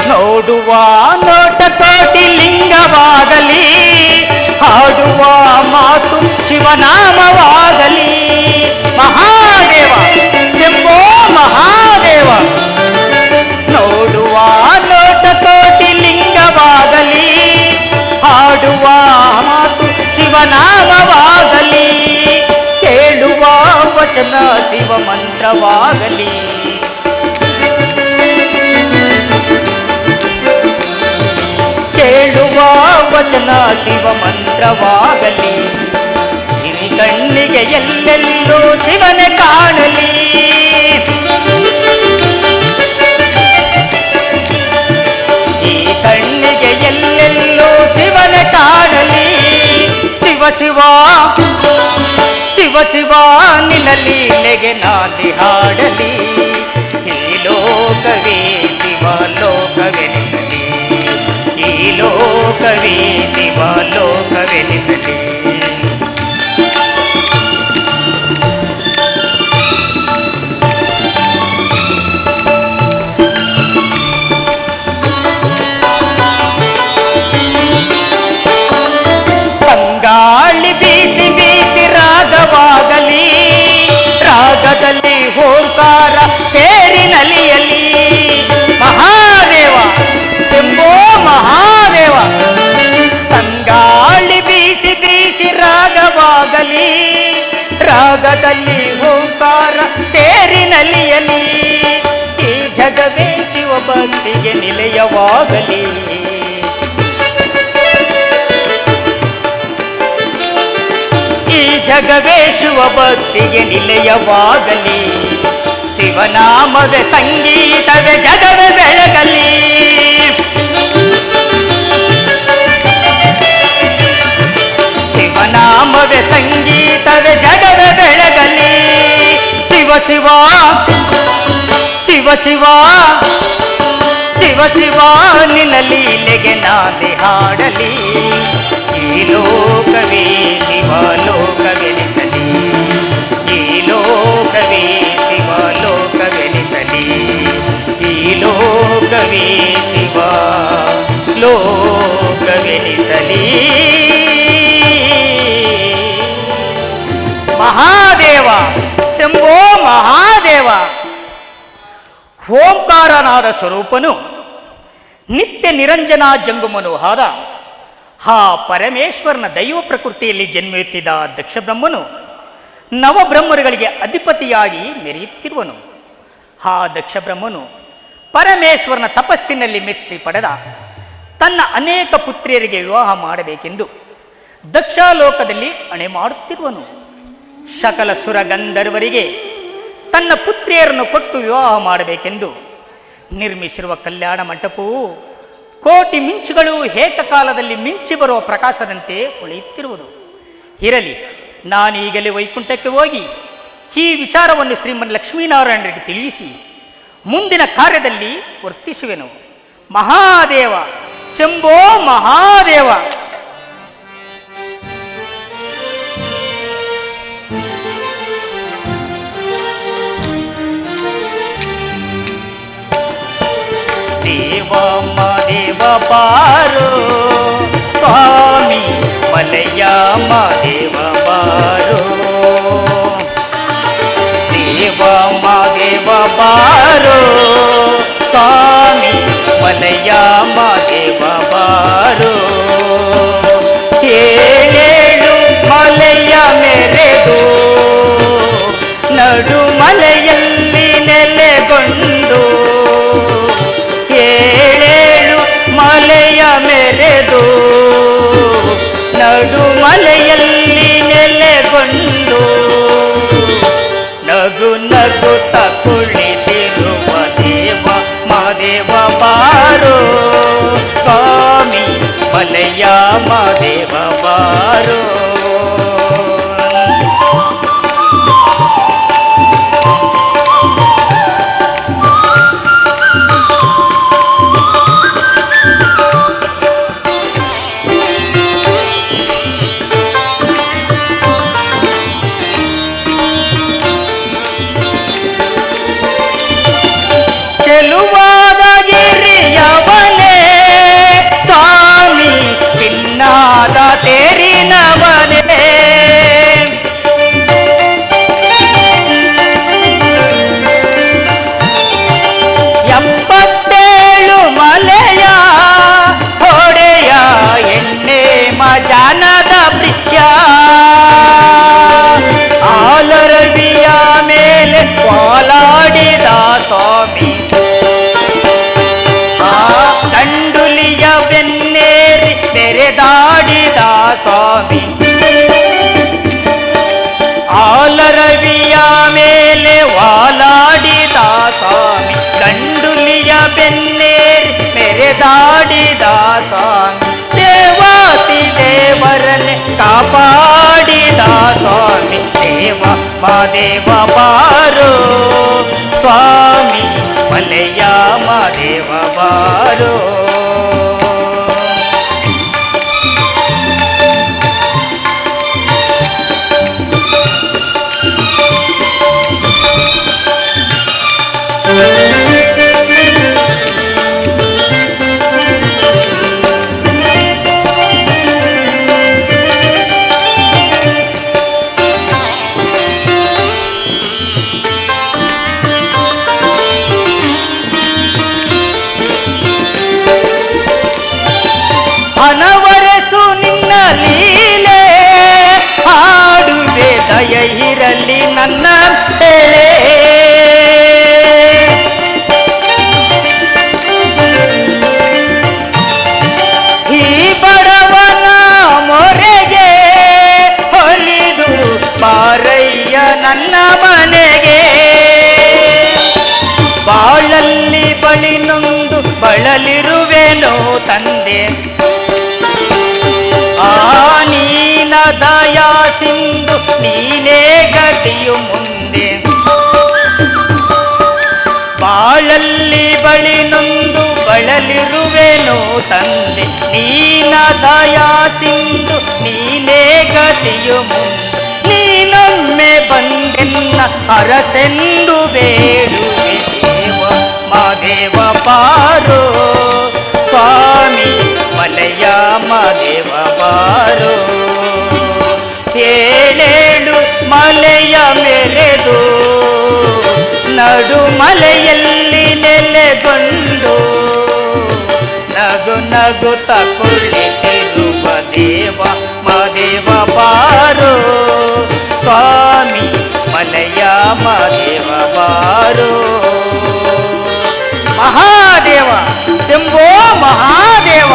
ನೋಡುವ ನೋಟ ಕೋಟಿ ಲಿಂಗವಾಗಲಿ. ಹಾಡುವ ಮಾತು ಶಿವನಾಮವಾಗಲಿ. ಮಹಾದೇವ ಶಂಭೋ ಮಹಾದೇವ. ನೋಡುವ ನೋಟ ಕೋಟಿ ಲಿಂಗವಾಗಲಿ. ಹಾಡುವ ಮಾತು ಶಿವನಾಮವಾಗಲಿ. ಕೇಳುವ ವಚನ ಶಿವ ಮಂತ್ರವಾಗಲಿ. ಕೇಳುವ ವಚನ ಶಿವ ಮಂತ್ರವಾಗಲಿ. ಹಿರಿ ಕಣ್ಣಿಗೆ ಎಲ್ಲೆಲ್ಲೂ ಶಿವನೇ ಕಾಣಲಿ. ಈ ಕಣ್ಣಿಗೆ ಎಲ್ಲೆಲ್ಲೂ ಶಿವನೇ ಕಾಣಲಿ. ಶಿವ ಶಿವ ಶಿವ ಶಿವ ನಿನ್ನ ಲೀಲೆಗೆ ನಾದಿ ಹಾಡಲಿ. ಈ ಲೋಕವೇ ಶಿವ ಲೋಕವೆನಿಸಲಿ. ಈ ಲೋಕವೇ ಶಿವ ಲೋಕವೆನಿಸಲಿ. ತಂಗಾಳಿ ಬೀಸಿ ಬೀಸಿ ರಾಗವಾಗಲಿ. ರಾಗದಲ್ಲಿ ಓಂಕಾರ ಸೇರಿ ನಲಿಯಲಿ. ಮಹಾದೇವ ಶಂಭೋ ಮಹಾದೇವ. ತಂಗಾಳಿ ಬೀಸಿ ಬೀಸಿ ರಾಗವಾಗಲಿ. ರಾಗದಲ್ಲಿ ಓಂಕಾರ ಸೇರಿ ನಲಿಯಲಿ. ಈ ಜಗವೇ ಶಿವ ಭಕ್ತಿಗೆ ನಿಲಯವಾಗಲಿ. ಈ ಜಗವೇ ಶಿವ ಭಕ್ತಿಗೆ ನಿಲಯವಾಗಲಿ. ಶಿವನಾಮವೇ ಸಂಗೀತವೇ ಜಗವೇ ಬೆಳಗಲಿ. ಶಿವನಾಮವೇ ಸಂಗೀತವೇ ಜಗವೇ ಬೆಳಗಲಿ. ಶಿವ ಶಿವ ಶಿವ ಶಿವ ಶಿವ ಶಿವ ನಿನ್ನ ಲೀಲೆಗೆ ನಾದೆ ಹಾಡಲಿ. ಈ ಲೋಕವೇ ಶಿವ ಲೋಕವೆನಿಸಲಿ. ಈ ಲೋಕವೇ ಶಿವ ಲೋಕವೆನಿಸಲಿ. ಈ ಲೋಕವೇ ಶಿವ ಲೋಕವೆನಿಸಲಿ. ಮಹಾದೇವ ಶಂಭೋ ಮಹಾದೇವ. ಓಂಕಾರನಾದ ಸ್ವರೂಪನು ನಿತ್ಯ ನಿರಂಜನ ಜಂಗುಮನು ಆದ ಆ ಪರಮೇಶ್ವರನ ದೈವ ಪ್ರಕೃತಿಯಲ್ಲಿ ಜನ್ಮೆತ್ತಿದ ದಕ್ಷ ಬ್ರಹ್ಮನು ನವಬ್ರಹ್ಮರುಗಳಿಗೆ ಅಧಿಪತಿಯಾಗಿ ಮೆರೆಯುತ್ತಿರುವನು. ಆ ದಕ್ಷ ಬ್ರಹ್ಮನು ಪರಮೇಶ್ವರನ ತಪಸ್ಸಿನಲ್ಲಿ ಮೆಚ್ಚಿಸಿ ಪಡೆದ ತನ್ನ ಅನೇಕ ಪುತ್ರಿಯರಿಗೆ ವಿವಾಹ ಮಾಡಬೇಕೆಂದು ದಕ್ಷಾಲೋಕದಲ್ಲಿ ಅಣೆ ಮಾಡುತ್ತಿರುವನು. ಸಕಲ ಸುರಗಂಧರ್ವರಿಗೆ ತನ್ನ ಪುತ್ರಿಯರನ್ನು ಕೊಟ್ಟು ವಿವಾಹ ಮಾಡಬೇಕೆಂದು ನಿರ್ಮಿಸಿರುವ ಕಲ್ಯಾಣ ಮಂಟಪವು ಕೋಟಿ ಮಿಂಚುಗಳು ಏಕಕಾಲದಲ್ಲಿ ಮಿಂಚಿ ಬರುವ ಪ್ರಕಾಶದಂತೆ ಹೊಳೆಯುತ್ತಿರುವುದು. ಇರಲಿ, ನಾನೀಗಲೇ ವೈಕುಂಠಕ್ಕೆ ಹೋಗಿ ಈ ವಿಚಾರವನ್ನು ಶ್ರೀಮನ್ ಲಕ್ಷ್ಮೀನಾರಾಯಣರಿಗೆ ತಿಳಿಸಿ ಮುಂದಿನ ಕಾರ್ಯದಲ್ಲಿ ವರ್ತಿಸುವೆನು. ಮಹಾದೇವ ಶಂಭೋ ಮಹಾದೇವ. ದೇವ ಮದೇವ ಬಾರೋ ಸ್ವಾಮಿ ಮಲಯ ಮದೇವ ಬಾರೋ. ದೇವ ಮದೇವ ಬಾರೋ ಸ್ವಾಮಿ ಮಲಯ ಮದೇವ ಬಾರೋ. ಏಳೇಳು ಮಲೆಯ ಮೆರೆದು ನಡು ಮಲೆಯಲ್ಲಿ ನೆಲೆಗೊಂಡು ಮಲೆಯ ಮೆರೆದು ನಡು ಮಲೆಯಲ್ಲಿ ನೆಲೆಗೊಂಡು ನಗು ನಗುತ್ತ ಕುಳಿ ಬಾರೋ. ಚೆಲುವಾದ ಗಿರಿಯವನೇ ಸ್ವಾಮಿ ಚಿನ್ನಾದ ತೇರಿನವನೇ. ಎಪ್ಪತ್ತೇಳು ಮಲೆಯ ಹೊಡೆಯ ಎಣ್ಣೆ ಮಜಾನದ ಪ್ರಿಯ. ಆಲರವಿಯ ಮೇಲೆ ವಾಲಾಡಿದ ಸ್ವಾಮಿ. ದಂಡುಲಿಯ ಬೆನ್ನೇರಿ ಮೆರೆದಾಡಿದ ಸ್ವಾಮಿ. ಆಲರವಿಯ ಮೇಲೆ ವಾಲಾಡಿದ ಸ್ವಾಮಿ. ದಂಡುಲಿಯ ಬೆನ್ನೇರಿ ಮೆರೆದಾಡಿದ ಸ್ವಾಮಿ. ದೇವಾತಿ ದೇವರನ್ನೇ ಕಾಪಾಡಿದ ಸ್ವಾಮಿ. ದೇವ ಮಾದೇವ ಬಾರೋ ಸ್ವಾಮಿ ಮಲೆಯ ಮಾದೇವ ಬಾರೋ. ಅನವರಸು ನಿನ್ನ ಲೀಲೆ ಹಾಡುವೆ ದಯ ಇರಲಿ ನನ್ನ ಬೆಳೆ. ಈ ಬಡವನ ಮೊರೆಗೆ ಹೊಲಿದು ಬಾರಯ್ಯ ನನ್ನ ಮನೆಗೆ. ಬಾಳಲ್ಲಿ ಬಳಿ ನೊಂದು ಬಳಲಿರುವೆನೋ ತಂದೆ. ನೀನ ದಯಾ ಸಿಂಧು ನೀನೇ ಗತಿಯು ಮುಂದೆ. ಬಾಳಲ್ಲಿ ಬಳಿ ನೊಂದು ಬಳಲಿರುವೆನೋ ತಂದೆ. ನೀನ ದಯಾ ಸಿಂಧು ನೀನೇ ಗತಿಯು ಮುಂದೆ. ನೀನೊಮ್ಮೆ ಬಂದೆನ್ನ ಅರಸೆಂದು ಬೇಡುವೆ. ದೇವ ಮಾದೇವ ಬಾರೋ ಸ್ವಾಮಿ ಮಲೆಯ ಮಾದೇವ ಬಾರೋ. ಏಳೇಳು ಮಲೆಯ ಮೆರೆದು ನಡು ಮಲೆಯಲ್ಲಿ ನೆಲೆಗೊಂಡು ನಗು ನಗುತ್ತ ಕುಳಿತಿರುವ ದೇವ ಮಾದೇವ ಬಾರೋ ಸ್ವಾಮಿ ಮಲೆಯ ಮಾದೇವ ಬಾರೋ. ಮಹಾದೇವ ಶಂಭೋ ಮಹಾದೇವ.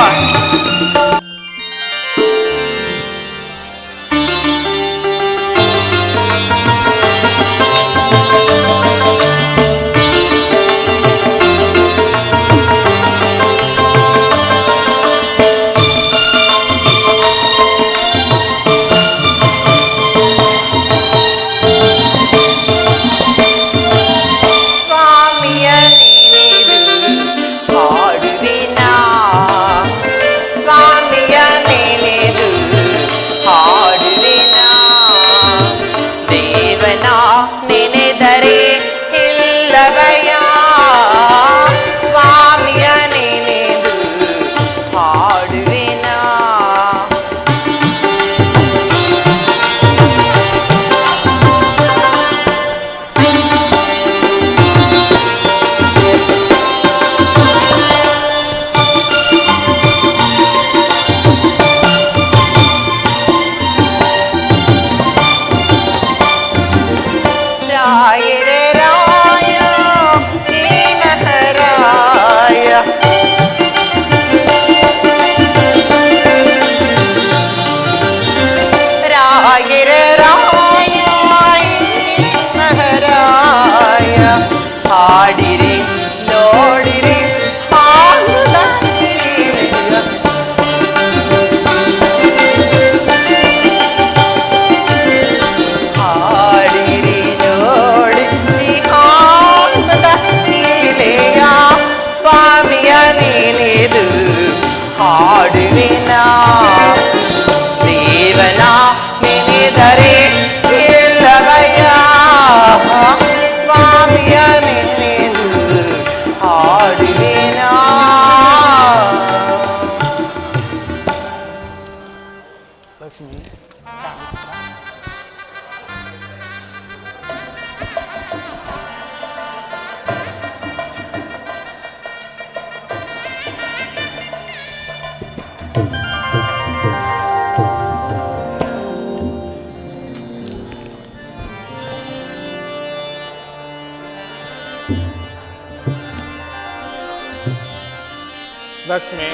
ಲಕ್ಷ್ಮಿ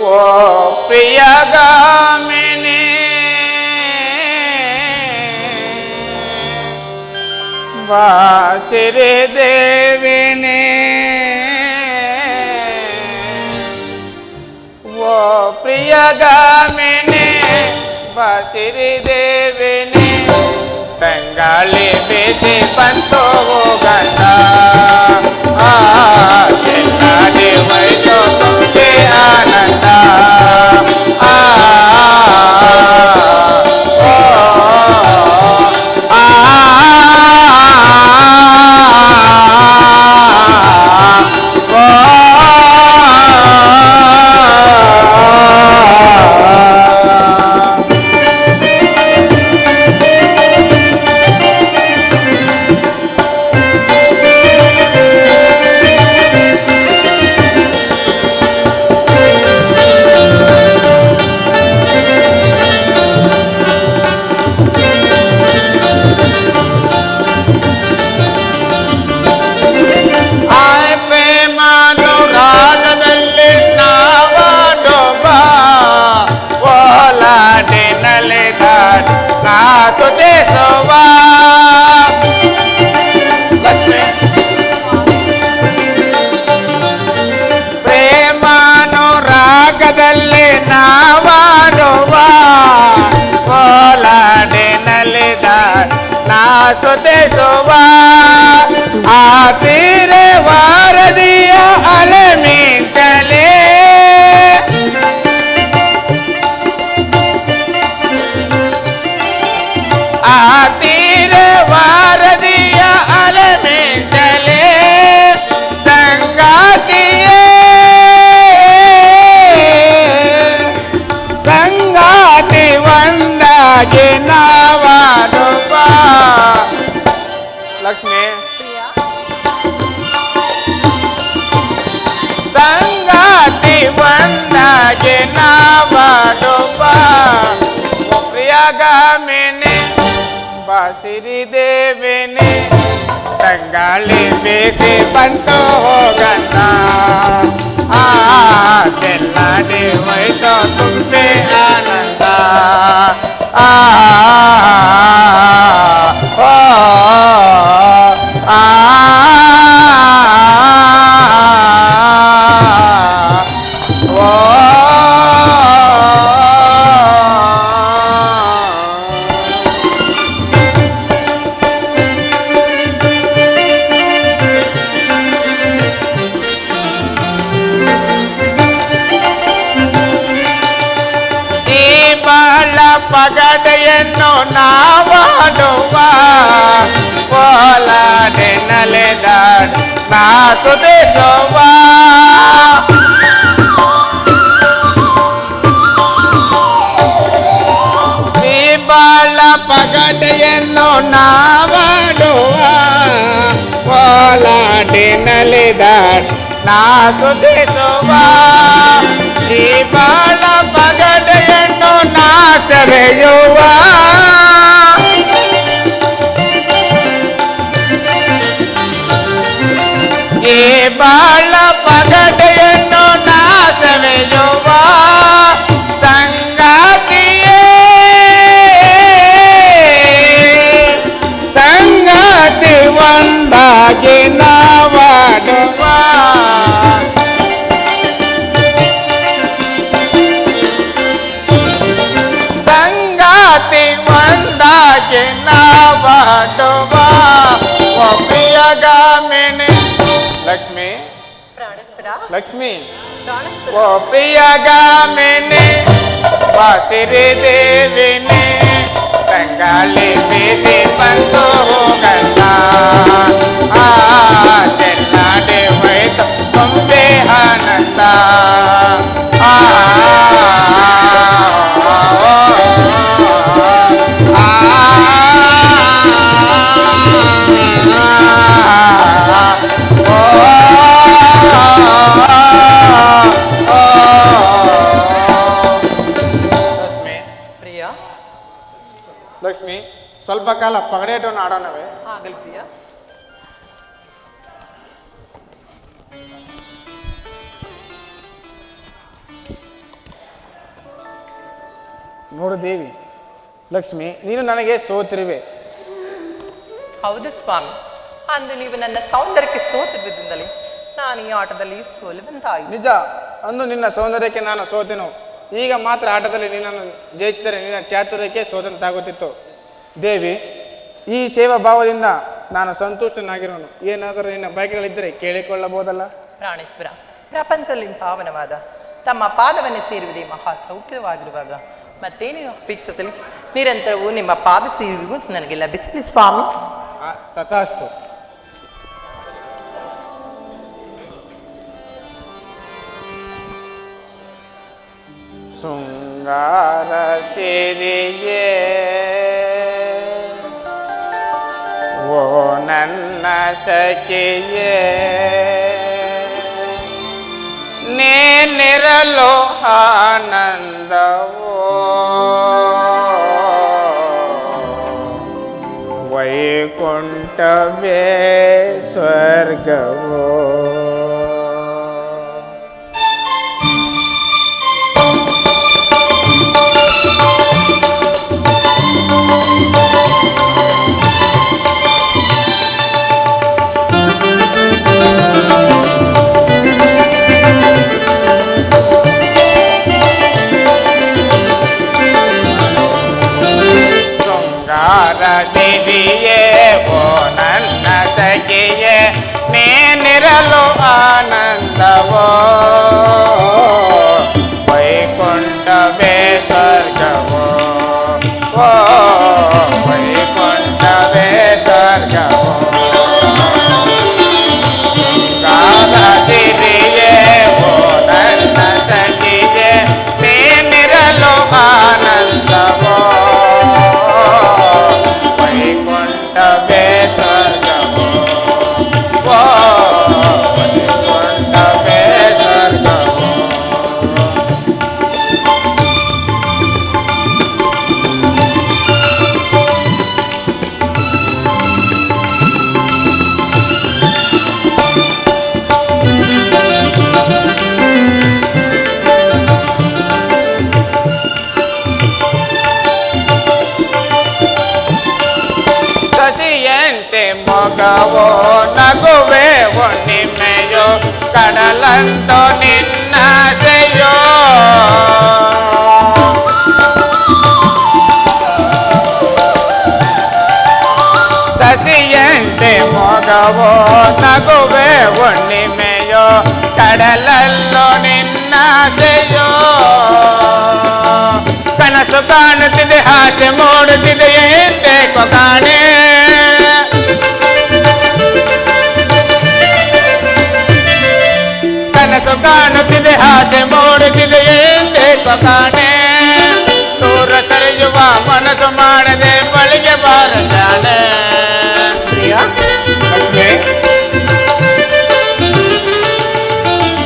ಓ ಪ್ರಿಯಗಾಮಿನಿ ವಾಸಿರಿ ದೇವಿನಿ ಓ ಪ್ರಿಯಗಾಮಿನಿ ವಾಸಿರಿ ದೇವಿನಿ ತಂಗಾಳಿ ಬೇಸಿ ಬಂತು ಗಂಡ ಚೆಲ್ಲಾಡಿ ವೈತು ತುಂಬಿ ಆನಂದ ಪ್ರೇಮಾನುರಾಗದಲ್ಲಿ ನಾವಾಡುವ ಕೋಲಾಡಿ ನಲಿದ ನಾ ಸುತಿಸುವ ಆ ತೀರೆ ವಾರದಿಯ ಅಲೆ ಮೀಂಟಲೇ ಆ ತೀರೆ ವಾರದಿಯ ಅಲೆ ಮೀಂಟಲೇ ಸಂಗಾತಿಯೇ ಸಂಗಾತಿ ಒಂದಾಗಿ ನಾವಾಡುವ ಲಕ್ಷ್ಮಿ ಸಂಗಾತಿ ಒಂದಾಗಿ ನಾವಾಡುವ ಪ್ರಿಯಗಾಮಿನಿ ಬಾಸಿರಿ ದೇವಿನಿ ತಂಗಾಳಿ ಬೇಸಿ ಬಂತು ಹೋಗಣ್ಣ ಚೆಲ್ಲಾಡಿ ಹೋಯ್ತು ತುಂಬಿ ಆನಂದ ಪಗಡೆಯನ್ನು ನಾವಾಡುವ ಕೋಲಾಡಿ ನಲಿದ ನಾ ಸುತಿಸುವ ಈ ಬಾಳ ಪಗಡೆಯನ್ನು ನಾವಾಡುವ ಕೋಲಾಡಿ ನಲಿದ ನಾ ಸುತಿಸುವ ಈ ಬಾಳ ಪಗಡೆಯನ್ನು ನಾ ಸೆರೆಯುವ ಈ ಬಾಳ ಪಗಡೆಯನ್ನು ನಾ ಸೆರೆಯುವ ಸಂಗಾತಿಯೇ ಸಂಗಾತಿ ಒಂದಾಗಿ ನಾವಾಡುವ ಒಂದಾಗಿ ನಾವಾಡುವ ಓ ಪ್ರಿಯಗಾಮಿನಿ ಲಕ್ಷ್ಮಿ ಲಕ್ಷ್ಮಿ ಓ ಪ್ರಿಯಗಾಮಿನಿ ವಾಸಿರಿ ದೇವಿನಿ ತಂಗಾಳಿ ಬೇಸಿ ಬಂತು ಹೋಗಣ್ಣ ಚೆಲ್ಲಾಡಿ ಹೋಯ್ತು ತುಂಬಿ ಆನಂದ ಲಕ್ಷ್ಮಿ ಸ್ವಲ್ಪ ಕಾಲ ಪಗಡೇಟವನ್ನು ಆಡೋಣವೇ ಆಗಲಿ ಪ್ರಿಯ. ನೋಡು ದೇವಿ, ಲಕ್ಷ್ಮಿ, ನೀನು ನನಗೆ ಸೋತಿರುವೆ. ಹೌದು ಸ್ವಾಮಿ, ಅಂದು ನೀವು ನನ್ನ ಸೌಂದರ್ಯಕ್ಕೆ ಸೋತು ಬಿದ್ದಿಂದಲೇ ನಾನು ಈ ಆಟದಲ್ಲಿ ಸೋಲುವಂತಾಯಿತು. ನಿಜ, ಅಂದು ನಿನ್ನ ಸೌಂದರ್ಯಕ್ಕೆ ನಾನು ಸೋತೆನು. ಈಗ ಮಾತ್ರ ಆಟದಲ್ಲಿ ನಿನ್ನನ್ನು ಜಯಿಸಿದರೆ ನಿನ್ನ ಚಾತುರ್ಯಕ್ಕೆ ಸೋತಂತಾಗುತ್ತಿತ್ತು. ದೇವಿ, ಈ ಸೇವಾ ಭಾವದಿಂದ ನಾನು ಸಂತುಷ್ಟನಾಗಿರೋನು. ಏನಾದರೂ ನಿನ್ನ ಬಯಕೆಗಳಿದ್ದರೆ ಕೇಳಿಕೊಳ್ಳಬಹುದಲ್ಲ? ಪ್ರಾಣೇಶ್ವರ, ಪ್ರಪಂಚದಲ್ಲಿ ಪಾವನವಾದ ತಮ್ಮ ಪಾದವನ್ನು ಸೇರುವುದೇ ಮಹಾ ಸೌಖ್ಯವಾಗಿರುವಾಗ ಮತ್ತೇನೇನು ಅಪೇಕ್ಷಿಸಲಿ, ನಿರಂತರವೂ ನಿಮ್ಮ ಪಾದ ಸೇರುವಿಗೂ ನನಗೆ ಲಭಿಸಲಿ ಸ್ವಾಮಿ. ತಥಾಸ್ತು. ಶೃಂಗಾರ ಸಿರಿಯೇ ಓ ನನ್ನ ಸಖಿಯೇ, ನೇನಿರಲು ಆನಂದವೋ ವೈಕುಂಠವೇ ಸ್ವರ್ಗವೋ. ಸಿರಿಯೇ ಓ ನನ್ನ ಸಖಿಯೇ, ನೇನಿರಲು ಆನಂದವೋ ವೈಕುಂಠವೇ ಸ್ವರ್ಗವೋ, ಓ ವೈಕುಂಠವೇ ಸ್ವರ್ಗವೋ. ಸಿರಿಯೇ ಓ ನನ್ನ ಸಖಿಯೇ, ನೇನಿರಲು ಆನಂದವೋ ವೈಕುಂಠವೇ ಸ್ವರ್ಗವೋ, ಓ ವೈಕುಂಠವೇ ಸ್ವರ್ಗವೋ. ಮೊಗವೋ ನಗುವೆ ಹುಣ್ಣಿಮೆಯೋ, ಕಡಲಂತೋ ನಿನ್ನಾಸೆಯೋ. ಸಸಿಯಂತೆ ಮೊಗವೋ ನಗುವೆ ಹುಣ್ಣಿಮೆಯೋ, ಕಡಲಲ್ಲೋ ನಿನ್ನಾಸೆಯೋ. ಕನಸು ಕಾಣುತ್ತಿದೆ, ಆಸೆ ಮೂಡುತ್ತಿದೆ, ಏನ್ಬೇಕು ಕಾಣೆ. ಕನಸು ಕಾಣುತ್ತಿದೆ, ಆಸೆ ಮೂಡುತ್ತಿದೆ, ಏನ್ಬೇಕು ಕಾಣೆ. ದೂರ ಸರಿಯುವ ಮನಸ್ಸು ಮಾಡದೆ ಬಳಿಗೆ ಬಾರಜಾನೆ.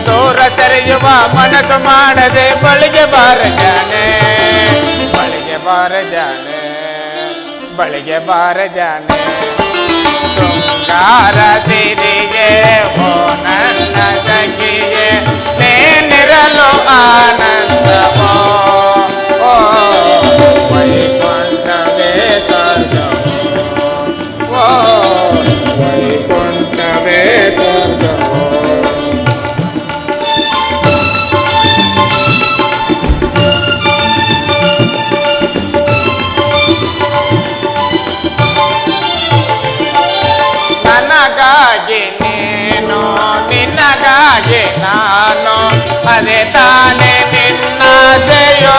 ದೂರ ಸರಿಯುವ ಮನಸ್ಸು ಮಾಡದೆ ಬಳಿಗೆ ಬಾರಜಾನೆ, ಬಳಿಗೆ ಬಾರಜಾನೆ, ಬಳಿಗೆ ಬಾರಜಾನೆ. ಶೃಂಗಾರ ಸಿರಿಯೇ ಓ ನನ್ನ ಸಖಿಯೇ, ನೇನಿರಲು ಆನಂದವೋ ಓ ವೈಕುಂಠವೇ ಸ್ವರ್ಗವೋ, ಓ ವೈಕುಂಠವೇ ಸ್ವರ್ಗವೋ. ನನಗಾಗಿ ನೀನು, ನಿನ್ನಗಾಗಿ ನಾನು, ಅದೇ ತಾನೇ ನಿನ್ನಾಸೆಯೋ.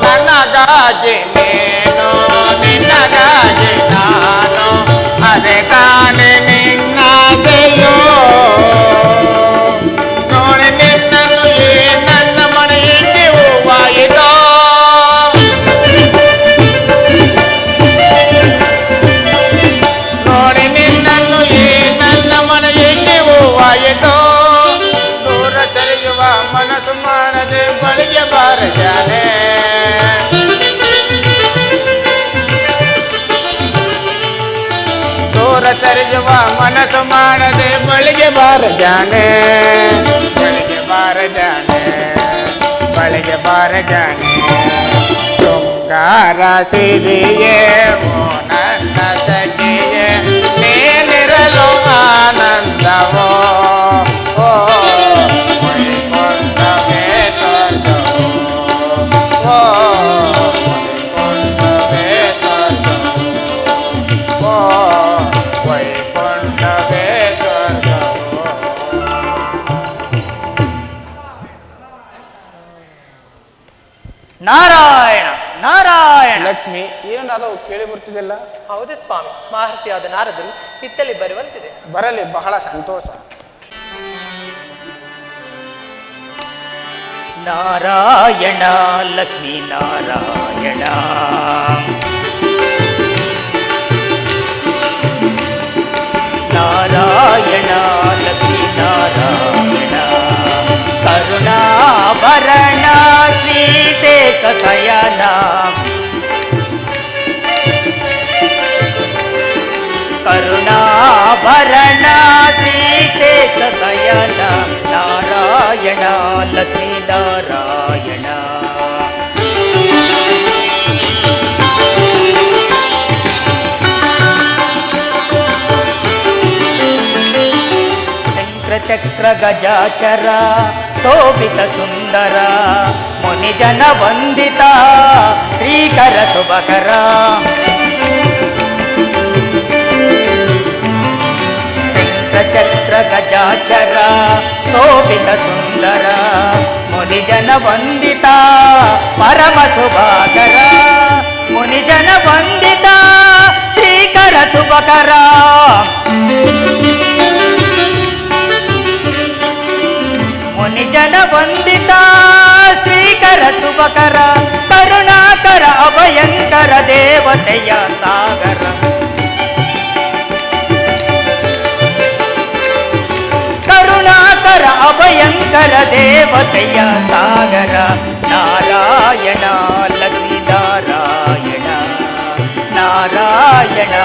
ನನಗಾಗಿ ನೀನು, ನಿನ್ನಗಾಗಿ ನಾನು, ಅದೇ ತಾನೇ ನಿನ್ನಾಸೆಯೋ. ನೋಡಿ ನಿನ್ನನ್ನು ಈ ನನ್ನ ಮನೆಯಲ್ಲಿ ಹೂವಾಯಿತೋ. ನೋಡಿ ನಿನ್ನನ್ನು ಈ ನನ್ನ ಮನೆಯಲ್ಲಿ ಹೂವಾಯಿತೋ. ದೂರ ಸರಿಯುವ ಮನಸ್ಸು ಮಾಡದೆ ಬಳಿಗೆ ಬಾರಜಾನೆ. ದೂರ ಸರಿಸುವ ಮನಸ್ಸು ಮಾಡದೆ ಬಳಿಗೆ ಬಾರ ಜಾನೆ, ಬಳಿಗೆ ಬಾರ ಜಾನೆ, ಬಳಿಗೆ ಬಾರ ಜಾನೆ. ಶೃಂಗಾರ ಸಿರಿಯೇ ಓ ನನ್ನ ಸಖಿಯೇ, ನೀನಿರಲು ಆನಂದವೋ ಓ ವೈಕುಂಠವೇ ಸ್ವರ್ಗವೋ, ಓ ವೈಕುಂಠವೇ ಸ್ವರ್ಗವೋ, ಓ ವೈಕುಂಠವೇ ಸ್ವರ್ಗವೋ. ನಾರಾಯಣ ನಾರಾಯಣ. ಲಕ್ಷ್ಮಿ, ಏನದು ಕೇಳಿ ಬರ್ತಿದೆಲ್ಲ? ಹೌದು ಸ್ವಾಮಿ, ಮಹರ್ಷಿಯಾದ ನಾರದರು ಇತ್ತಲಿ ಬರುವಂತಿದೆ. ಬರಲಿ, ಬಹಳ ಸಂತೋಷ. ನಾರಾಯಣ ಲಕ್ಷ್ಮೀ ನಾರಾಯಣ. ನಾರಾಯಣ ಲಕ್ಷ್ಮೀ ನಾರಾಯಣ. ಕರುಣಾಭರಣ ಶ್ರೀಶೇಷ ಶಯನ. ಕರುಣಾಭರಣ ಶ್ರೀಶೇಷ ಶಯನ. ನಾರಾಯಣ ಲಕ್ಷ್ಮೀ ನಾರಾಯಣ. ಶಂಕರಚಕ್ರ ಗಜಾಚರ ಶೋಭಿತ ಸುಂದರ ಮುನಿಜನ ವಂದಿತ ಶ್ರೀಕರ ಶುಭಕರ. ಶಂಕರಚಕ್ರ ಗಜಾಚರ ಶೋಭಿತ ಸುಂದರ ಮುನಿಜನ ವಂದಿತ ಪರಮ ಶುಭಕರ. ಮುನಿಜನ ವಂದಿತ ಶ್ರೀಕರ ಶುಭಕರ. ಮುನಿಜನ ವಂದಿತ ಶ್ರೀಕರ ಶುಭಕರ. ಕರುಣಾಕರ ಅಭಯಂಕರ ದೇವತೆಯ ಸಾಗರ. ಕರುಣಾಕರ ಅಭಯಂಕರ ದೇವತೆಯ ಸಾಗರ. ನಾರಾಯಣ ಲಕ್ಷ್ಮೀ ನಾರಾಯಣ. ನಾರಾಯಣ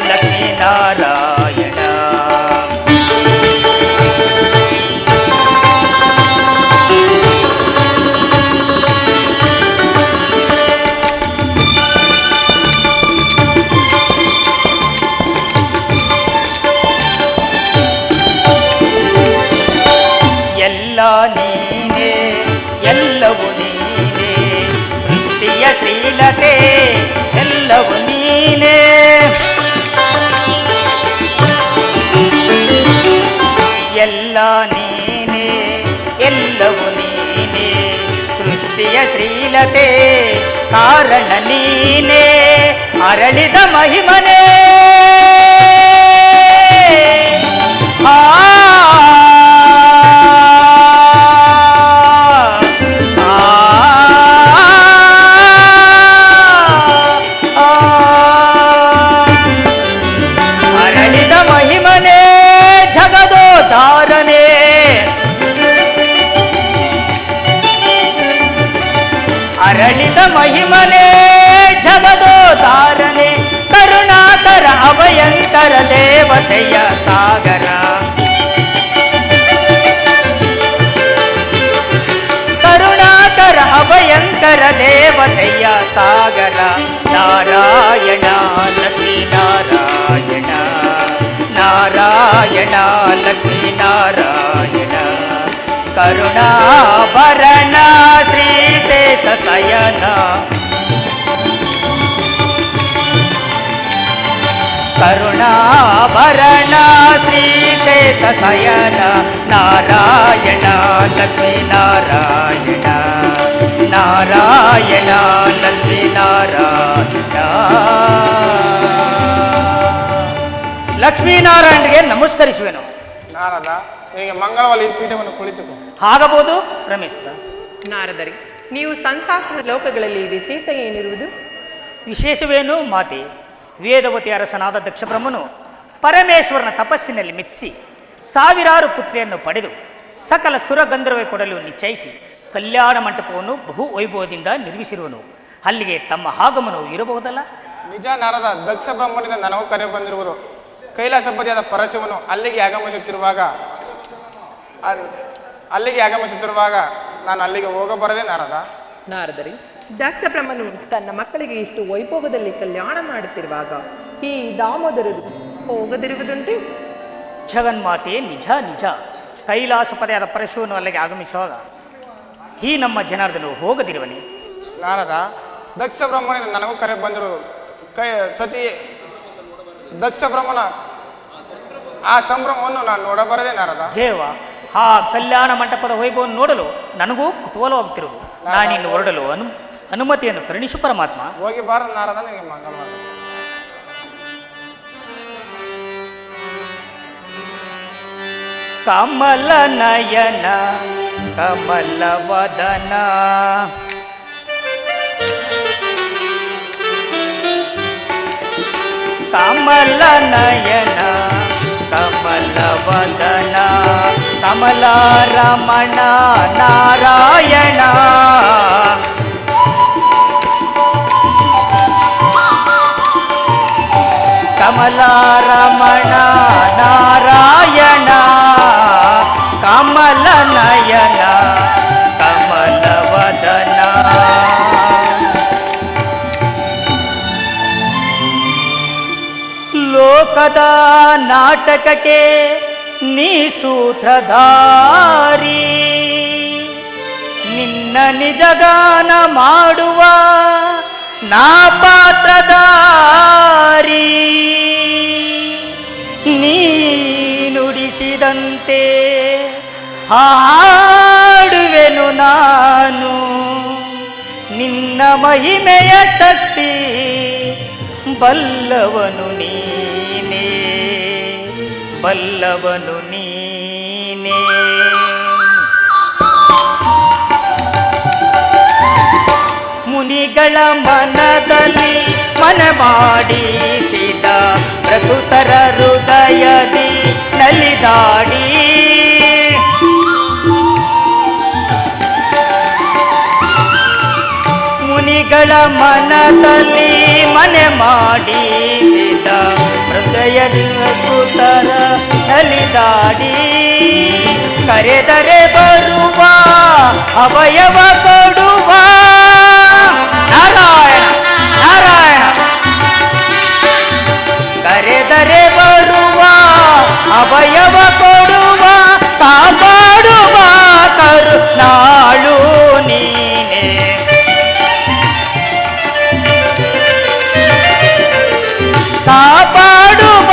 ಲಕ್ಷ್ಮೀ ನಾರಾಯಣ. ನೀನೇ ಎಲ್ಲವೂ ನೀನೇ ಸೃಷ್ಟಿಯ ಶ್ರೀಲತೆ ಎಲ್ಲವೂ ನೀನೇ. ಎಲ್ಲ ನೀನೇ ಎಲ್ಲವೂ ನೀನೇ ಸೃಷ್ಟಿಯ ಶ್ರೀಲತೆ ಕಾರಣ ನೀನೇ ಅರಳಿದ ಮಹಿಮನೇ. ಅರಳಿದ ಮಹಿಮನೆ ಜಗದೋಧಾರನೆ. ಕರುಣಾಕರ ಅಭಯಂಕರ ದೇವತೆಯ ಸಾಗರ. ಕರುಣಾಕರ ಅಭಯಂಕರ ದೇವತೆಯ ಸಾಗರ. ನಾರಾಯಣ ಲಕ್ಷ್ಮೀ ನಾರಾಯಣ. ನಾರಾಯಣ ಲಕ್ಷ್ಮೀ ನಾರಾಯಣ. ಕರುಣಾಭರಣ ಶ್ರೀಶೇಷ ಶಯನ. ಕರುಣಾಭರಣ ಶ್ರೀಶೇಷ ಶಯನ. ನಾರಾಯಣ ಲಕ್ಷ್ಮೀ ನಾರಾಯಣ. ನಾರಾಯಣ ಲಕ್ಷ್ಮೀ ನಾರಾಯಣ. ಲಕ್ಷ್ಮೀನಾರಾಯಣಗೆ ನಮಸ್ಕರಿಸುವೆನು. ನಾರದ, ನಿನಗೆ ಮಂಗಳವಾದ ಈ ಪೀಠವನ್ನು ಕುಳಿತುಕೋ. ಆಗಬಹುದು ರಮೇಶ್. ನಾರದರಿ, ನೀವು ಸಂಸಾರದ ಲೋಕಗಳಲ್ಲಿ ವಿಶೇಷ ಏನಿರುವುದು? ವಿಶೇಷವೇನು ಮಾತೆ? ವೇದವತಿ ಅರಸನಾದ ದಕ್ಷಬ್ರಹ್ಮನು ಪರಮೇಶ್ವರನ ತಪಸ್ಸಿನಲ್ಲಿ ಮೆಚ್ಚಿಸಿ ಸಾವಿರಾರು ಪುತ್ರಿಯನ್ನು ಪಡೆದು ಸಕಲ ಸುರಗಂಧರ್ವ ಕೊಡಲು ನಿಶ್ಚಯಿಸಿ ಕಲ್ಯಾಣ ಮಂಟಪವನ್ನು ಬಹು ವೈಭವದಿಂದ ನಿರ್ಮಿಸಿರುವನು. ಅಲ್ಲಿಗೆ ತಮ್ಮ ಆಗಮನವು ಇರಬಹುದಲ್ಲ? ನಿಜ ನಾರದ, ದಕ್ಷ ಬ್ರಹ್ಮನಿಂದ ನನಗೂ ಕರೆ ಬಂದಿರುವರು. ಕೈಲಾಸಪತಿಯಾದ ಪರಶಿವನು ಅಲ್ಲಿಗೆ ಆಗಮಿಸುತ್ತಿರುವಾಗ ನಾನು ಅಲ್ಲಿಗೆ ಹೋಗಬಾರದೆ ನಾರದ? ನಾರದರಿ, ದಕ್ಷ ಬ್ರಹ್ಮನು ತನ್ನ ಮಕ್ಕಳಿಗೆ ಇಷ್ಟು ವೈಭೋಗದಲ್ಲಿ ಕಲ್ಯಾಣ ಮಾಡುತ್ತಿರುವಾಗ ಈ ದಾಮೋದರರು ಹೋಗದಿರುವುದುಂಟೆ? ಜಗನ್ಮಾತೆ, ನಿಜ ನಿಜ. ಕೈಲಾಸಪತಿಯಾದ ಪರಶುವನ್ನು ಅಲ್ಲಿಗೆ ಆಗಮಿಸುವಾಗ ಈ ನಮ್ಮ ಜನಾರ್ದನು ಹೋಗದಿರುವನೆ. ನಾರದ, ದಕ್ಷ ಬ್ರಹ್ಮನಿಂದ ನನಗೂ ಕರೆ ಬಂದಿರುವುದು ಸತಿ ದಕ್ಷ ಬ್ರಹ್ಮನ ಆ ಸಂಭ್ರಮವನ್ನು ನಾನು ನೋಡಬಾರದೆ ನಾರದ? ದೇವ, ಆ ಕಲ್ಯಾಣ ಮಂಟಪದ ವೈಭವವನ್ನು ನೋಡಲು ನನಗೂ ಕುತೂಹಲವಾಗುತ್ತಿರುವುದು. ನಾನಿನ್ನು ಹೊರಡಲು ಅನುಮತಿಯನ್ನು ಕರುಣಿಸು ಪರಮಾತ್ಮ. ಹೋಗಿ ಬಾರ ನಾರದ, ನಿನಗೆ ಮಂಗಲವಾಗಲಿ. ಕಮಲ ನಯನ ಕಮಲ ವದನ ಕಮಲ ನಯನ ಕಮಲ ವದನ ಕಮಲ ರಮಣ ನಾರಾಯಣ ಕಮಲ ರಮಣ ನಾರಾಯಣ ಕಮಲ ನಯನ ಕಮಲ ವದನ. ಲೋಕದ ನಾಟಕಕ್ಕೆ ನೀ ಸೂತ್ರಧಾರಿ, ನಿನ್ನ ನಿಜಗಾನ ಮಾಡುವ ನಾ ಪಾತ್ರಧಾರಿ. ನೀ ನುಡಿಸಿದಂತೆ ಹಾಡುವೆನು ನಾನು, ನಿನ್ನ ಮಹಿಮೆಯ ಶಕ್ತಿ ಬಲ್ಲವನು ನೀನೇ, ಬಲ್ಲವನು ನೀನೇ. ಮುನಿಗಳ ಮನದಲ್ಲಿ ಮನ ಮಾಡಿಸಿದ ಪ್ರಕೃತರ ಹೃದಯದಿ ನಲಿದಾಡಿ, ಮುನಿಗಳ ಮನದಲ್ಲಿ ಮನೆ ಮಾಡಿಸಿದ ಹೃದಯದಿ ಪ್ರಕೃತರ ನಲಿದಾಡಿ, ಕರೆದರೆ ಬರುವ ಅವಯವ ಕೊಡುವ ನಾರಾಯಣ ನಾರಾಯಣ, ಕರೆದರೆ ಬರುವ ಅವಯವ ಕೊಡುವ ಕಾಪಾಡುವ ಕರುಣಾಳು ನೀನೆ, ಕಾಪಾಡುವ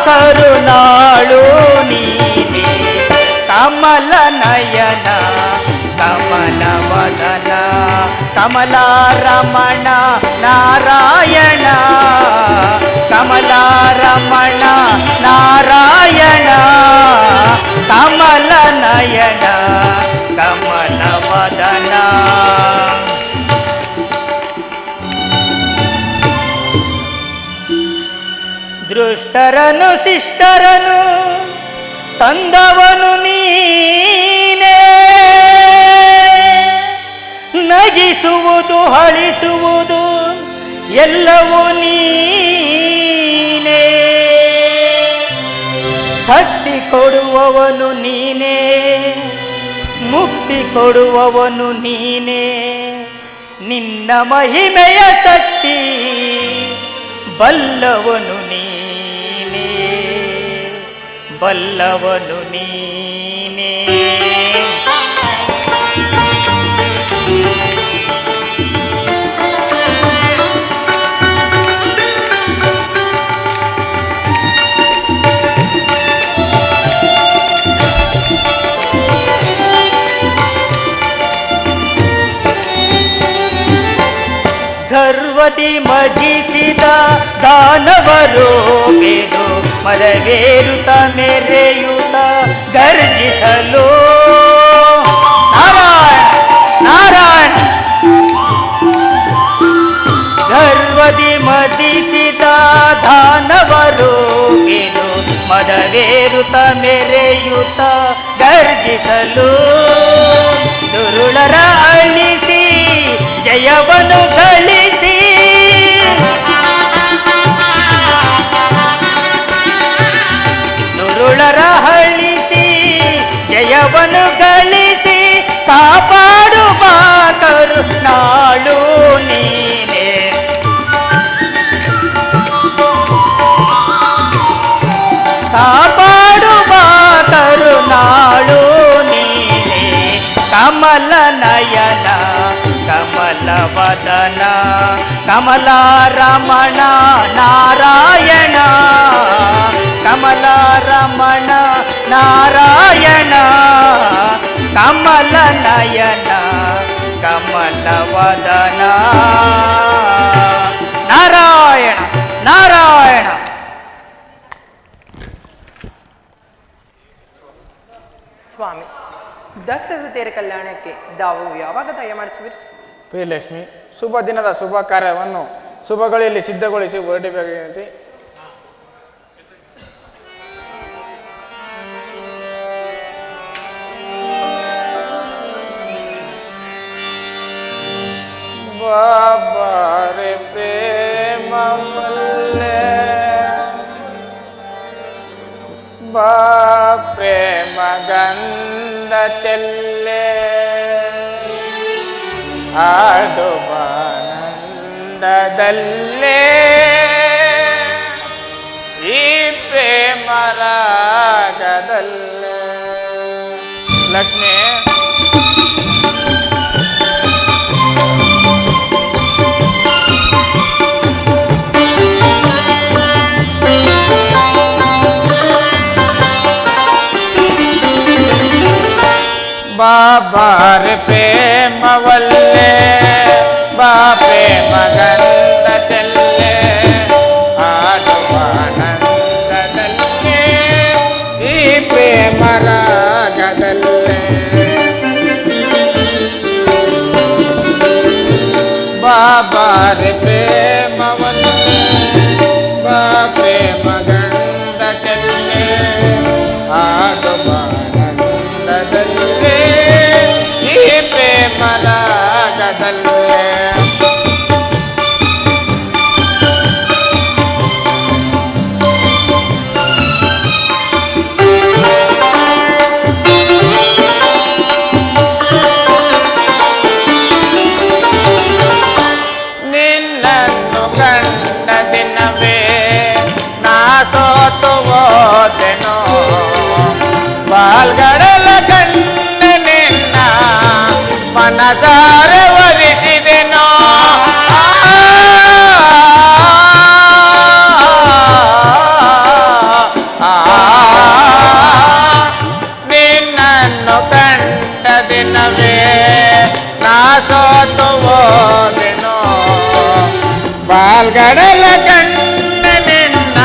ಕರುಣಾಳು ನೀನೆ. ಕಮಲ ನಯನ ಕಮಲ ವದನ ಕಮಲ ರಮಣ ನಾರಾಯಣ ಕಮಲ ರಮಣ ನಾರಾಯಣ ಕಮಲ ನಯನ ಕಮಲ ವದನ. ದೃಷ್ಟರನು ಶಿಷ್ಟರನು ತಂದವನು ನೀನೇ, ನಗಿಸುವುದು ಹಳಿಸುವುದು ಎಲ್ಲವೂ ನೀನೇ, ಶಕ್ತಿ ಕೊಡುವವನು ನೀನೇ, ಮುಕ್ತಿ ಕೊಡುವವನು ನೀನೇ, ನಿನ್ನ ಮಹಿಮೆಯ ಶಕ್ತಿ ಬಲ್ಲವನು ನೀನೇ, ಬಲ್ಲವನು ನೀನೇ. ಗರ್ವದಿ ಮಜಿಸಿದ ದಾನವರು ಬೇರು ಮರವೇರುತ್ತ ಮೆರೆಯುತ್ತ ಗರ್ಜಿಸಲು ನಾರಾಯಣ ನಾರಾಯಣ, ಗರ್ವದಿ ಮದಿಸಿದ ದಾನವರು ಬೇರು ಮದವೇರುತ್ತ ಮೆರೆಯುತ್ತ ಗರ್ಜಿಸಲು, ದುರುಳರ ಅಳಿಸಿ ಜಯವನ್ನು ಗಳಿಸಿ ಕಮಲ ನಯನ ಕಮಲ ವದನ ಕಮಲ ರಮಣ ನಾರಾಯಣ ಕಮಲ ರಮಣ ನಾರಾಯಣ ಕಮಲ ನಯನ ಕಮಲ ವದನ ನಾರಾಯಣ ನಾರಾಯಣ. ಸ್ವಾಮಿ, ದಕ್ಷ ಸತಿಯರ ಕಲ್ಯಾಣಕ್ಕೆ ತಾವು ಯಾವಾಗ ದಯಮಾಡಿಸುವಿರಿ? ಪ್ರಿಯಲಕ್ಷ್ಮಿ, ಶುಭ ದಿನದ ಶುಭ ಕಾರ್ಯವನ್ನು ಶುಭಗಳಲ್ಲಿ ಸಿದ್ಧಗೊಳಿಸಿ ಹೊರಡಬೇಕಾಗಿದೆ. ಬಾಬಾರೆ ಪ್ರೇಮ ಮಲ್ಲೆ ಬಾ ಪ್ರೇಮ ಗಂಧ ಚೆಲ್ಲೆ ಆಡು ಆನಂದದಲ್ಲೇ ಈ ಪ್ರೇಮ ರಾಗದಲ್ಲೇ. ಲಕ್ಷ್ಮಿ, ಬಾಬಾರ ಪ್ರೇಮವಲ್ಲೇ ಬಾ ಪ್ರೇಮ ಗಂಧ ಚೆಲ್ಲೆ ಆಡುವ ಆನಂದದಲ್ಲೇ ಈ ಪ್ರೇಮ ರಾಗದಲ್ಲೇ. ಬಾಬಾರ ಪ್ರೇಮವಲ್ಲೇ ಬಾ ಪ್ರೇಮ ಗಂಧ ಚೆಲ್ಲೆ ಆಡುವ ಆನಂದದಲ್ಲೇ ಈ ಪ್ರೇಮ ರಾಗದಲ್ಲೇ. ನಿನ್ನನ್ನು ಕಂಡ ದಿನವೇ ನಾ ಸೋತು ಹೋದೆನೋ, ಬಾಲ್ಗಡಲ ಕಂಡ ನಿನ್ನ ಮನಸಾರೆ ಒಲಿಸಿದೆನೋ. ನಿನ್ನನ್ನು ಕಂಡ ದಿನವೇ ನಾ ಸೋತು ಹೋದೆನೋ, ಬಾಲ್ಗಡಲ ಕಂಡ ನಿನ್ನ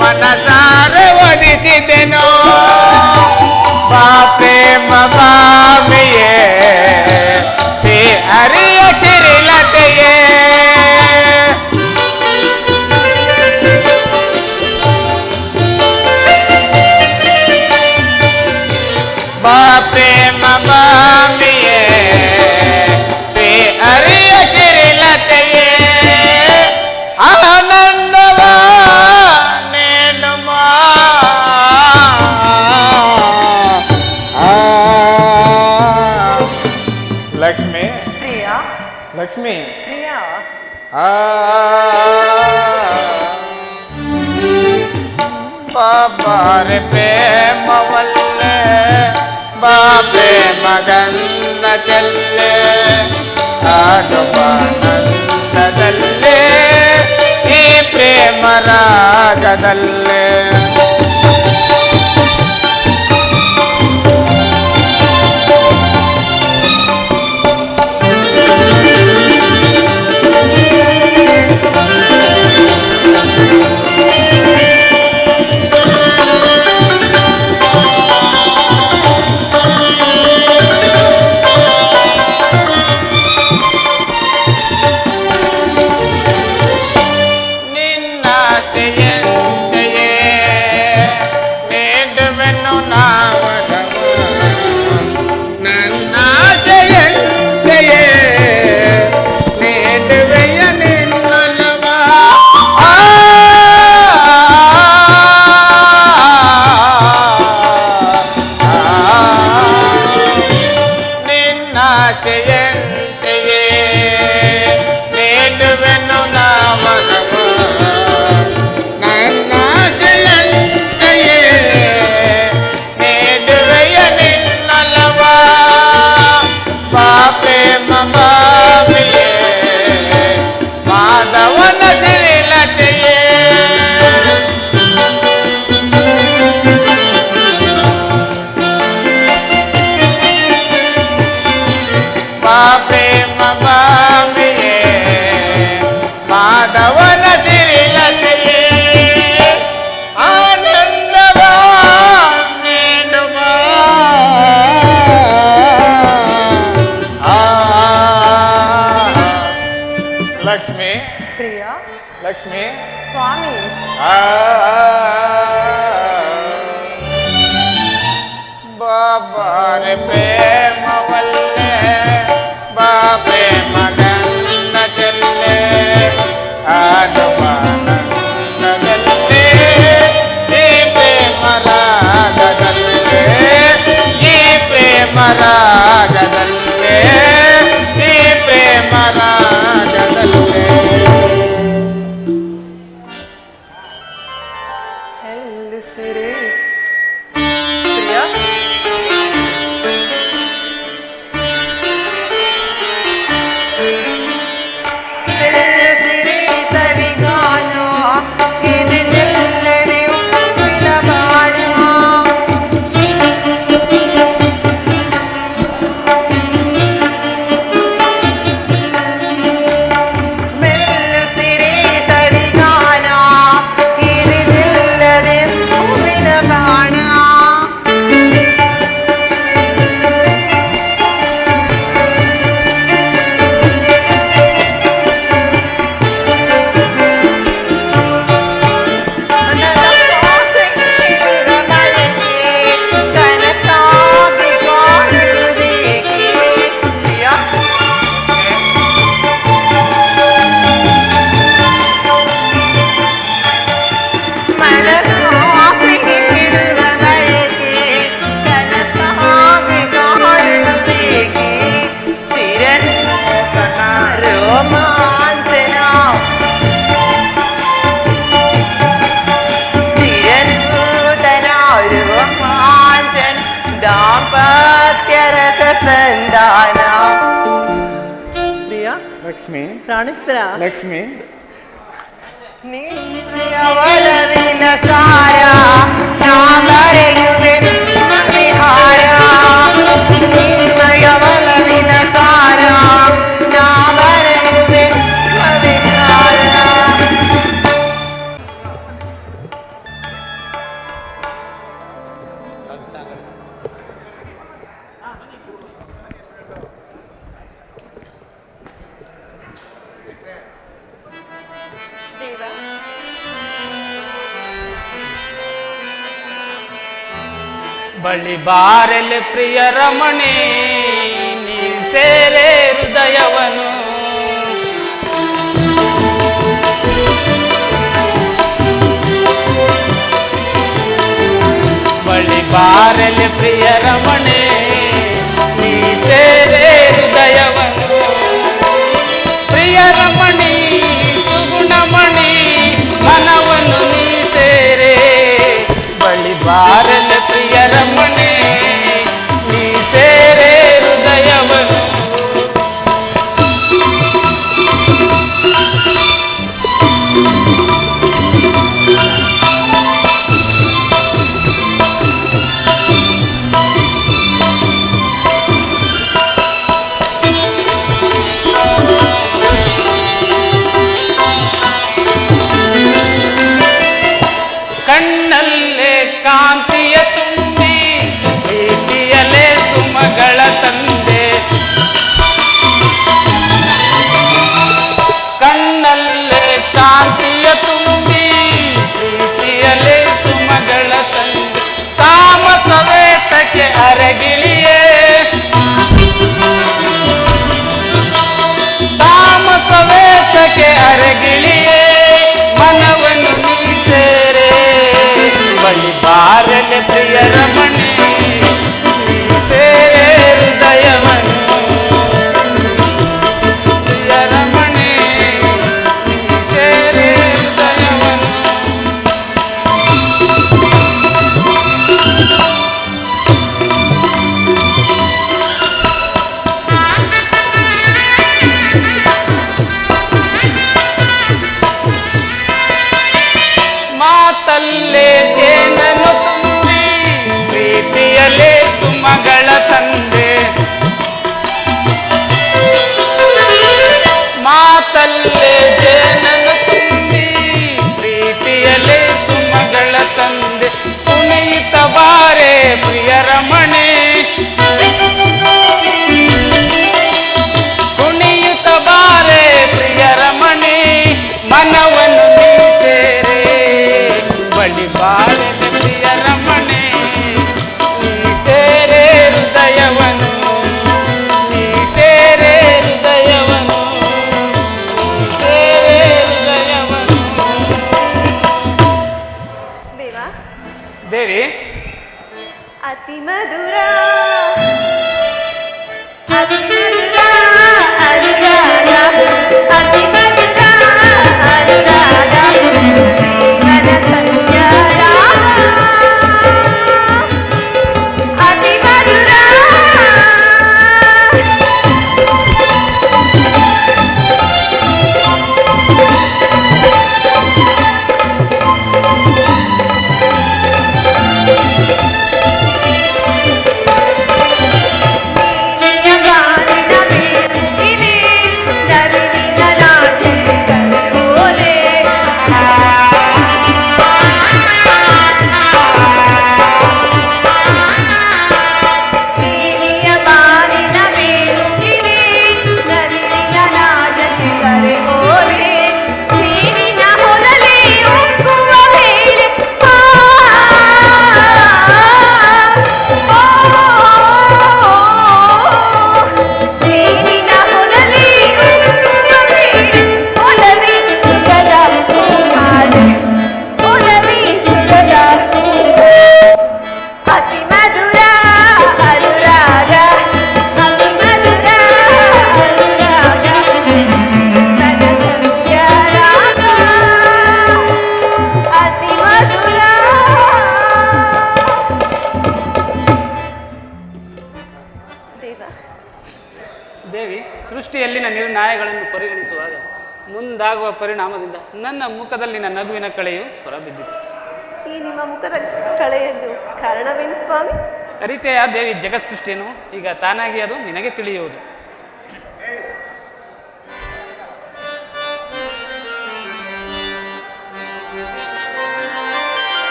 ಮನಸಾರೆ ಒಲಿಸಿದೆನೋ. ಬಾ ಪ್ರೇಮ ಬಾಮಿಯೇ ಶ್ರೀ ಹರಿಯ ಸಿರಿಲತೆಯೇ ಬಾ ಪ್ರೇಮ ಬಾಮಿಯೇ ಶ್ರೀ ಹರಿಯ ಸಿರಿಲತೆಯೇ ಆನಂದವ ನೀನು ಲಕ್ಷ್ಮಿ, ಪ್ರಿಯ ಲಕ್ಷ್ಮಿ, ಪ್ರಿಯ ಬಾಬಾರ ಪ್ರೇಮವಲ್ಲೇ ಬಾ ಪ್ರೇಮ ಗಂಧ ಚೆಲ್ಲೆ ಆಡುವ ಆನಂದದಲ್ಲೇ ಈ ಪ್ರೇಮ ರಾಗದಲ್ಲೇ. ನಿನ್ನಾಸೆಯಂತೆಯೇ ಮಾಧವನ ಸಿರಿಲತೆಯೇ ಆನಂದವ ನೀಡುವ ಲಕ್ಷ್ಮಿ ಪ್ರಿಯ ಲಕ್ಷ್ಮಿ ಸ್ವಾಮಿ ಬಾಬಾರೆ ಪ್ರೇಮವಲ್ಲೇ ಬಾಬೆ ಮಗನ್ನ ಚೆಲ್ಲೆ ಆಡುವಾನಂದದಲ್ಲೇ ಈ ಪ್ರೇಮ ರಾಗದಲ್ಲೇ ಈ ಪ್ರೇಮ ರಾಗದಲ್ಲೇ ಈ ಪ್ರೇಮ ರಾಗದಲ್ಲೇ ಎಲ್ಲಿಸಿರಿ ಪ್ರಿಯ ಎಲ್ಲಿಸಿರಿ ಸರಿಗಾನ ಇದು ನಿಲ್ಲದೆ ಉಪ್ಪಿನ ಬಾಣ ಮೆಲ್ಲುತ್ತಿರಿ ಸರಿಗಾನ ಇದು ನಿಲ್ಲದೆ ಹೂವಿನ ಬಾಣ ಸಂಧಾನ ಪ್ರಿಯ ಲಕ್ಷ್ಮಿ ಪ್ರಾಣೇಶ್ವರ ಲಕ್ಷ್ಮಿ ಒಲವಿನ ಸಾರ ನಾ ಬರೆಯುವೆ ವಿಹಾರ ನಿಮ್ಮಯ ಒಲವಿನ ಸಾರ ನಾ ಬರೆಯುವೆ ವಿಹಾರ ಬಳಿ ಬಾರೆಲೆ ಪ್ರಿಯ ರಮಣಿ ನೀ ಸೇರೆ ಹೃದಯವನು ಬಳಿ ಬಾರೆಲೆ ಪ್ರಿಯ ರಮಣಿ ನೀ ಸೇರೆ ಹೃದಯವನು ಪ್ರಿಯ ರಮಣಿ ಸುಗುಣಮಣಿ ಮನವನ್ನು ನೀ ಸೇರೆ ಬಳಿ ಬಾರಲೆ ಪ್ರಿಯ ರಮಣಿ ನೀ ಸೇರೆ ಹೃದಯವನು ದೇವಿ ಅತಿ ಮಧುರ ಅತಿ ಮಧುರ ಅನುರಾಗ ಅತಿ ಮಧುರ ಅನುರಾಗ ಜೀವನ ಸಂಧ್ಯ ರಾಗ ಅತಿ ಮಧುರ ದೇವಿ, ಸೃಷ್ಟಿಯಲ್ಲಿನ ನಿರ್ಣಯಗಳನ್ನು ಪರಿಗಣಿಸುವಾಗ ಮುಂದಾಗುವ ಪರಿಣಾಮದಿಂದ ನನ್ನ ಮುಖದಲ್ಲಿನ ನಗುವಿನ ಕಳೆಯು ಹೊರಬಿದ್ದಿತು. ಈ ನಿಮ್ಮ ಮುಖದ ಕಳೆಯಲು ಕಾರಣವೇನು ಸ್ವಾಮಿ? ಅರಿತೆಯ ದೇವಿ, ಜಗತ್ ಸೃಷ್ಟಿಯನ್ನು ಈಗ ತಾನಾಗಿ ಅದು ನಿನಗೆ ತಿಳಿಯುವುದು.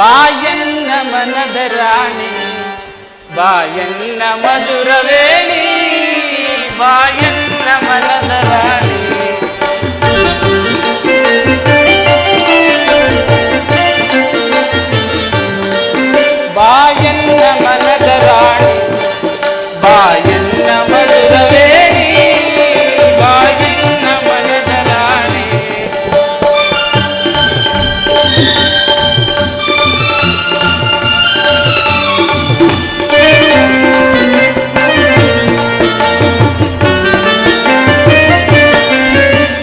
ಬಾಯನ್ನ ಮನದ ರಾಣಿ, ಬಾಯನ್ನ ಮಧುರವೇಣಿ, ಬಾಯನ್ನ ಮನದ ರಾಣಿ. ಬಾಯನ್ನ ಮನದ ರಾಣಿ, ಬಾಯನ್ನ ಮಧುರವೇಣಿ, ಬಾಯನ್ನ ಮನದ ರಾಣಿ.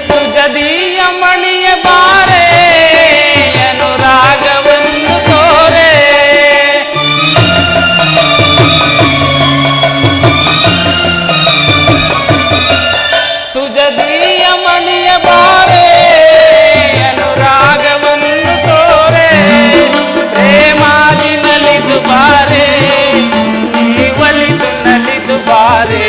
ಸುಜದೀಯ ಮಣಿಯ ಬಾರೆ, ಅನುರಾಗವನ್ನು ತೋರೆ. ಸುಜದೀಯ ಮಣಿಯ ಬಾರೆ, ಅನುರಾಗವನ್ನು ತೋರೆ. ಪ್ರೇಮಾದಿ ನಲಿದು ಬಾರೆ, ನೀವಲಿದು ನಲಿದು ಬಾರೆ.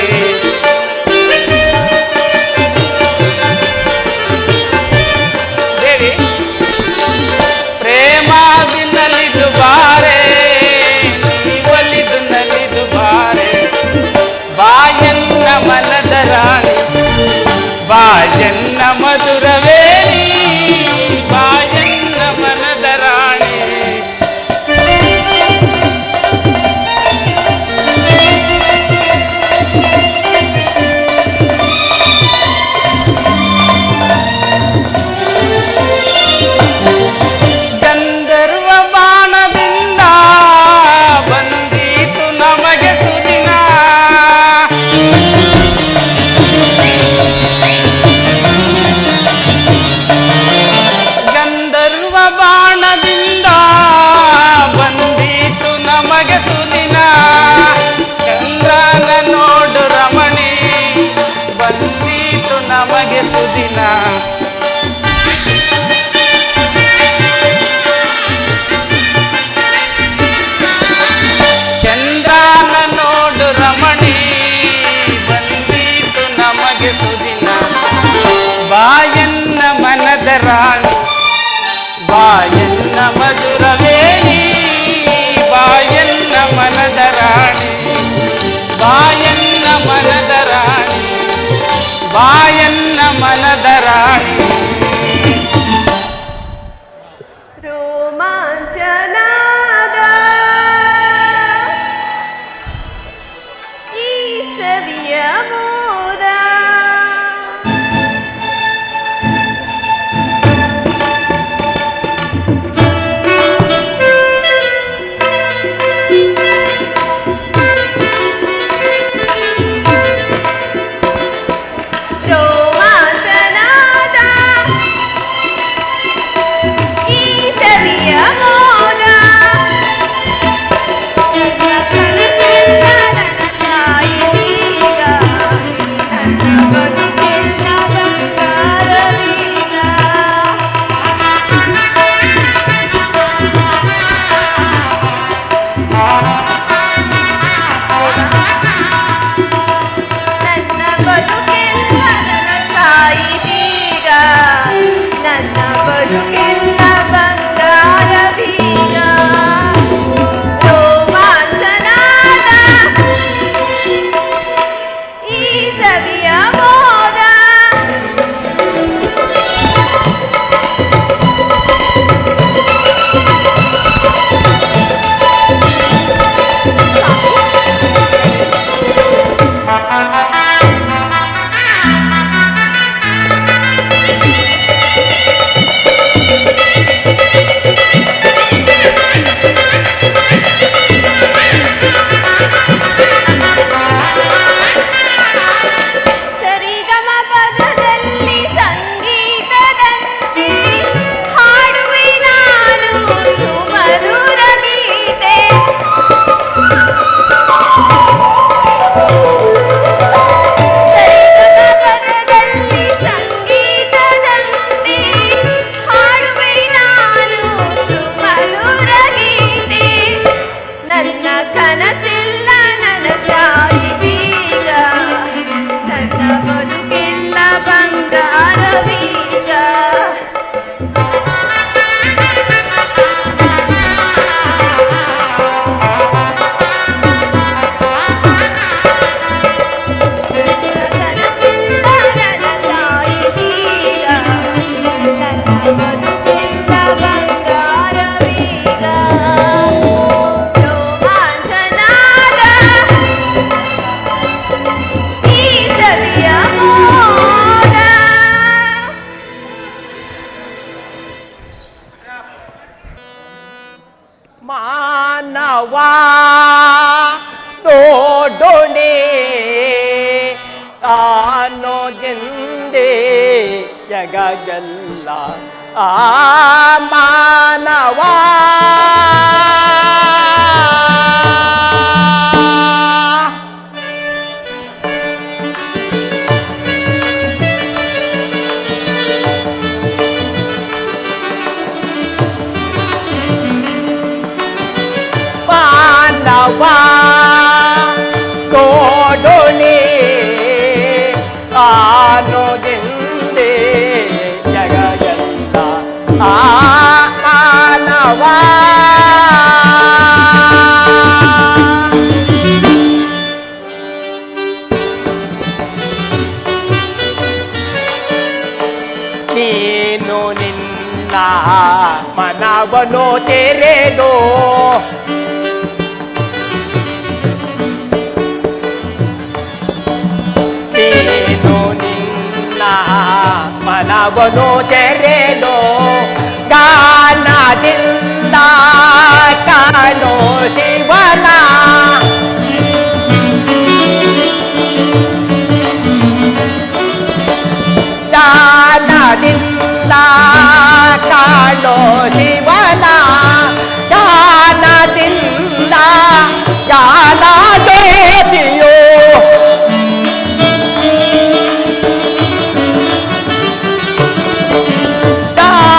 ದೇವಿ, ಪ್ರೇಮಾದಿ ನಲಿದು ಬಾರೆ, ನೀವಲಿದು ನಲಿದು ಬಾರೆ. ಬಾಯನ್ನ ಮನದ ರಾಣಿ, ಬಾಯನ್ನ ಮಧುರವೇಣಿ, ಬಾಯನ್ನ ಮನದ ರಾಣಿ. ಗಂಧರ್ವ ಬಾಣದಿಂದ ಬಂದೀತು ನಮಗೆ ಸುದಿನ. ಗಂಧರ್ವ ಬಾಣದಿಂದ ಬಂದೀತು ನಮಗೆ ಸುದಿನ. ಚಂದ್ರನ ನೋಡು ರಮಣಿ, ಬಂದೀತು ನಮಗೆ ಸುದಿನ. ಚಂದ್ರನ ನೋಡು ರಮಣಿ, ಬಂದೀತು ನಮಗೆ ಸುದಿನ. ಬಾಯನ್ನ ಮನದ ರಾಣಿ, ಬಾಯನ್ನ ಮಧುರವೇಣಿ, ಬಾಯನ್ನ ಮನದ ರಾಣಿ, ಬಾಯನ್ನ ಮನದ ರಾಣಿ, ಬಾಯನ್ನ ಮನದ ರಾಣಿ. ರೋಮಾಂಚನಾದ ಈ ಸವಿಯ ಮೋದ ಆನೋದೆಂದೇ ಜಗಗೆಲ್ಲ ಆ ಮಾನವ ಮಾನವ ತೋಡೋಣಿ ಆನೋದೆಂದೇ ಜಗಗೆಲ್ಲ ಆ ಮಾನವ ನೀನು ನಿನ್ನ ಮನವನು ತೆರೆದು ನೀನು ನಿನ್ನ ಮನವನು ತೆರೆದು ಗಾನದಿಂದ ಕಾಣೋ ಶಿವನ ಗಾನದಿಂದ ಕಾಣೋ ಶಿವನ ಗಾನದಿಂದ ಗಾನ ಜ್ಯೋತಿಯೋ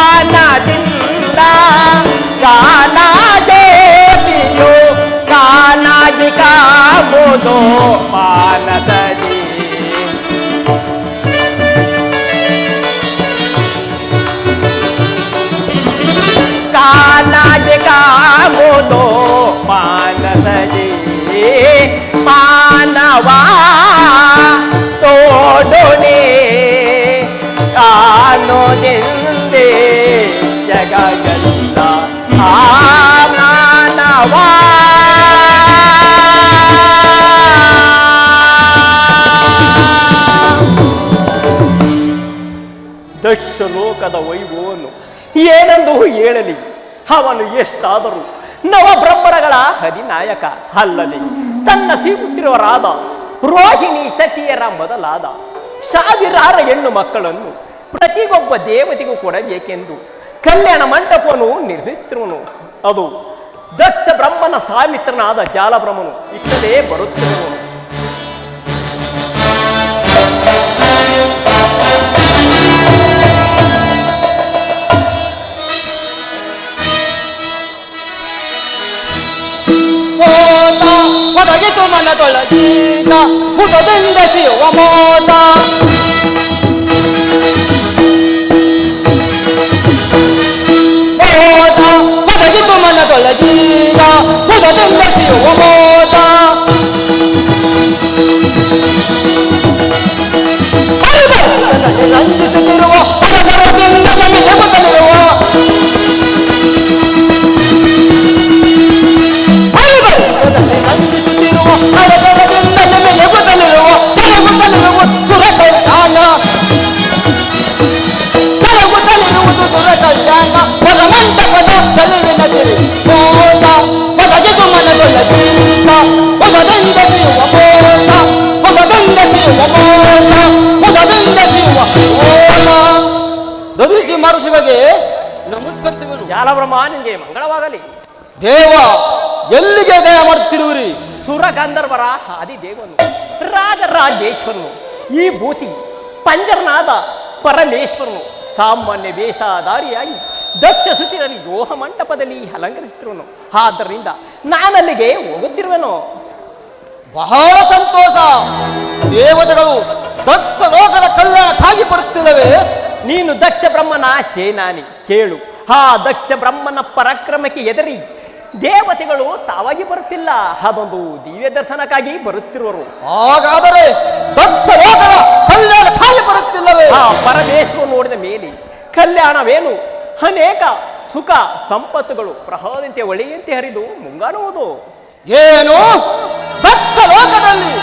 ಗಾನದಿಂದ ಗಾನ ಜ್ಯೋತಿಯೋ ಗಾನಾಗಿ ಕಾಮುದು ಮಾನಸದಿ ಕಾನಾಗಿ ಕಾಮುದು ಮಾನಸದಿ ಮಾನವ ತೋಡುನೆ ಆನೋದೆಂದೇ ಜಗಗಲ್ಲ ಆ ಮಾನವ ದಕ್ಷ ಲೋಕದ ವೈಭವವನ್ನು ಏನೆಂದು ಹೇಳಲಿ ಅವನು ಎಷ್ಟಾದರೂ ನವಬ್ರಹ್ಮಣಗಳ ಹರಿನಾಯಕ ಅಲ್ಲದೆ ತನ್ನ ಸಿಗುತ್ತಿರುವರಾದ ರೋಹಿಣಿ ಸತಿಯರ ಮೊದಲಾದ ಸಾವಿರಾರು ಹೆಣ್ಣು ಮಕ್ಕಳನ್ನು ಪ್ರತಿಯೊಬ್ಬ ದೇವತೆಗೂ ಕೊಡಬೇಕೆಂದು ಕಲ್ಯಾಣ ಮಂಟಪವನ್ನು ನಿರ್ಮಿಸುತ್ತಿರುವನು. ಅದು ದಕ್ಷ ಬ್ರಹ್ಮನ ಸಾವಿತ್ರನಾದ ಜಾಲಬ್ರಹ್ಮನು ಇತ್ತಲೇ ಬರುತ್ತಿರುವನು. ಒದಗಿತು ಮನದೊಳಗೀಗ ಹುದದಿಂದ ಸಿಯುವ ಮೋದ ಒದಗಿತು ಮನದೊಳಗೀಗ ಹುದದಿಂದ ಸಿಯುವ ಮೋದ ಪರಿವರ್ತನಲ್ಲಿ ರಂಜಿಸುತ್ತಿರುವ ಪರಸರದಿಂದ ಜಮಿಗೆ ಮೊದಲಿರುವ ಪರಿವರ್ತದಲ್ಲಿ ರಂಜಿಸುತ್ತಿರುವ ಪರಸರದಿಂದ ಜಮಿಗೆ ಮೊದಲಿರುವ ಸುರ ಕಲ್ಯಾಣ ಕರಗುತ್ತಲಿರುವುದು ಸುರ ಕಲ್ಯಾಣ ಹೊರಮಂಟಪದ ತಲೆವಿನ ಸಿರಿ ಮೋದ ಒದಗಿದು ಮನದೊಳಗೀಗ ಹೊಸದಿಂದ ಸಿಯುವ ಮೋದ ಹೊಸದಿಂದ ಸಿಯುವ ಮೋದ ಹೊಸದಿಂದ ಸಿಯುವ ಮೋದ ದದುರಿಸಿ ಮರುಶಿವಗೆ ನಮಸ್ಕರಿಸುವನು. ಜಾಲಬ್ರಹ್ಮ ನಿಮಗೆ ಮಂಗಳವಾಗಲಿ. ದೇವ ಎಲ್ಲಿಗೆ ದಯ ಮಾಡುತ್ತಿರುವಿರಿ? ಸುರ ಗಂಧರ್ವರ ಆದಿದೇವನು ರಾಜರಾಜೇಶ್ವರನು ಈ ಭೂತಿ ಪಂಜರನಾದ ಪರಮೇಶ್ವರನು ಸಾಮಾನ್ಯ ವೇಷಧಾರಿಯಾಗಿ ದಕ್ಷ ಸುತಿರಲ್ಲಿ ಯೋಹ ಮಂಟಪದಲ್ಲಿ ಅಲಂಕರಿಸುತ್ತಿರುವನು. ಆದ್ದರಿಂದ ನಾನಲ್ಲಿಗೆ ಹೋಗುತ್ತಿರುವೆನು. ಬಹಳ ಸಂತೋಷ. ದೇವತೆಗಳು ದಕ್ಷ ಲೋಕದ ಕಲ್ಯಾಣಕ್ಕಾಗಿ ಪಡುತ್ತಿಲ್ಲವೇ? ನೀನು ದಕ್ಷ ಬ್ರಹ್ಮನ ಸೇನಾನಿ. ಕೇಳು, ಆ ದಕ್ಷ ಬ್ರಹ್ಮನ ಪರಾಕ್ರಮಕ್ಕೆ ಎದರಿ ದೇವತೆಗಳು ತಾವಾಗಿ ಬರುತ್ತಿಲ್ಲ, ಅದೊಂದು ದಿವ್ಯ ದರ್ಶನಕ್ಕಾಗಿ ಬರುತ್ತಿರುವರು. ಹಾಗಾದರೆ ದಕ್ಷ ಲೋಕದ ಕಲ್ಯಾಣಕ್ಕಾಗಿ ಬರುತ್ತಿಲ್ಲವೇ? ಆ ಪರಮೇಶ್ವರ ನೋಡಿದ ಮೇಲೆ ಕಲ್ಯಾಣವೇನು, ಅನೇಕ ಸುಖ ಸಂಪತ್ತುಗಳು ಪ್ರಹದಂತೆ ಒಳೆಯಂತೆ ಹರಿದು ಮುಂಗಾಣುವುದು. ಏನು ದಕ್ಷ ಲೋಕದಲ್ಲಿ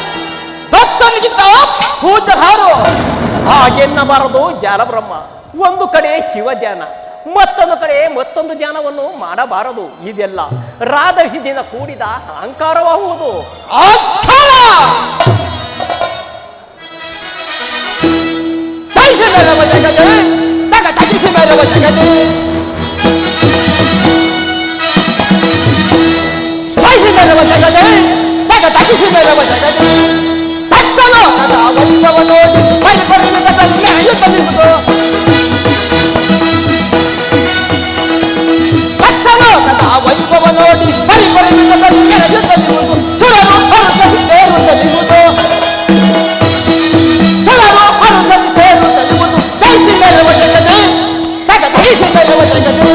ದಕ್ಷನಿಗಿಂತ ಪೂಜಾರು ಹಾಗೆನ್ನಬಾರದು ಜಾಲಬ್ರಹ್ಮ. ಒಂದು ಕಡೆ ಶಿವ ಧ್ಯಾನ, ಮತ್ತೊಂದು ಕಡೆ ಮತ್ತೊಂದು ಧ್ಯಾನವನ್ನು ಮಾಡಬಾರದು. ಇದೆಲ್ಲ ರಾಧಸಿದ್ಧಿಯಿಂದ ಕೂಡಿದ ಅಹಂಕಾರವಾಗುವುದು. ತಗಿಸಿ ಮೆರವ ಜಗದೆ ತಗಿಸಿ ಮೆರವ ಜಗದೆ ತಗಿಸಿ ಮೆರವ ಜಗದೆ ತಗಿಸಿ ಮೆರವ ಜಗದೆ ತಕ್ಷಲೋಕದ ವೈಭವ ನೋಡಿ ಪರಿಪರಿಮಿತದಲ್ಲಿ ಮೆರೆಯುತ್ತಲಿರುವುದು ತಕ್ಷಲೋಕದ ವೈಭವ ನೋಡಿ ಪರಿಪರಿಮಿತದಲ್ಲಿ ಮೆರೆಯುತ್ತಲಿರುವುದು ಸುರರು ಹೊರಸಲಿ ಸೇರುತ್ತಲಿರುವುದು ಸುರರು ಹೊರಸಲಿ ಸೇರುತ್ತಲಿರುವುದು ತಗಿಸಿ ಮೆರವ ಜಗದೆ ತಗಿಸಿ ಮೆರವ ಜಗದೆ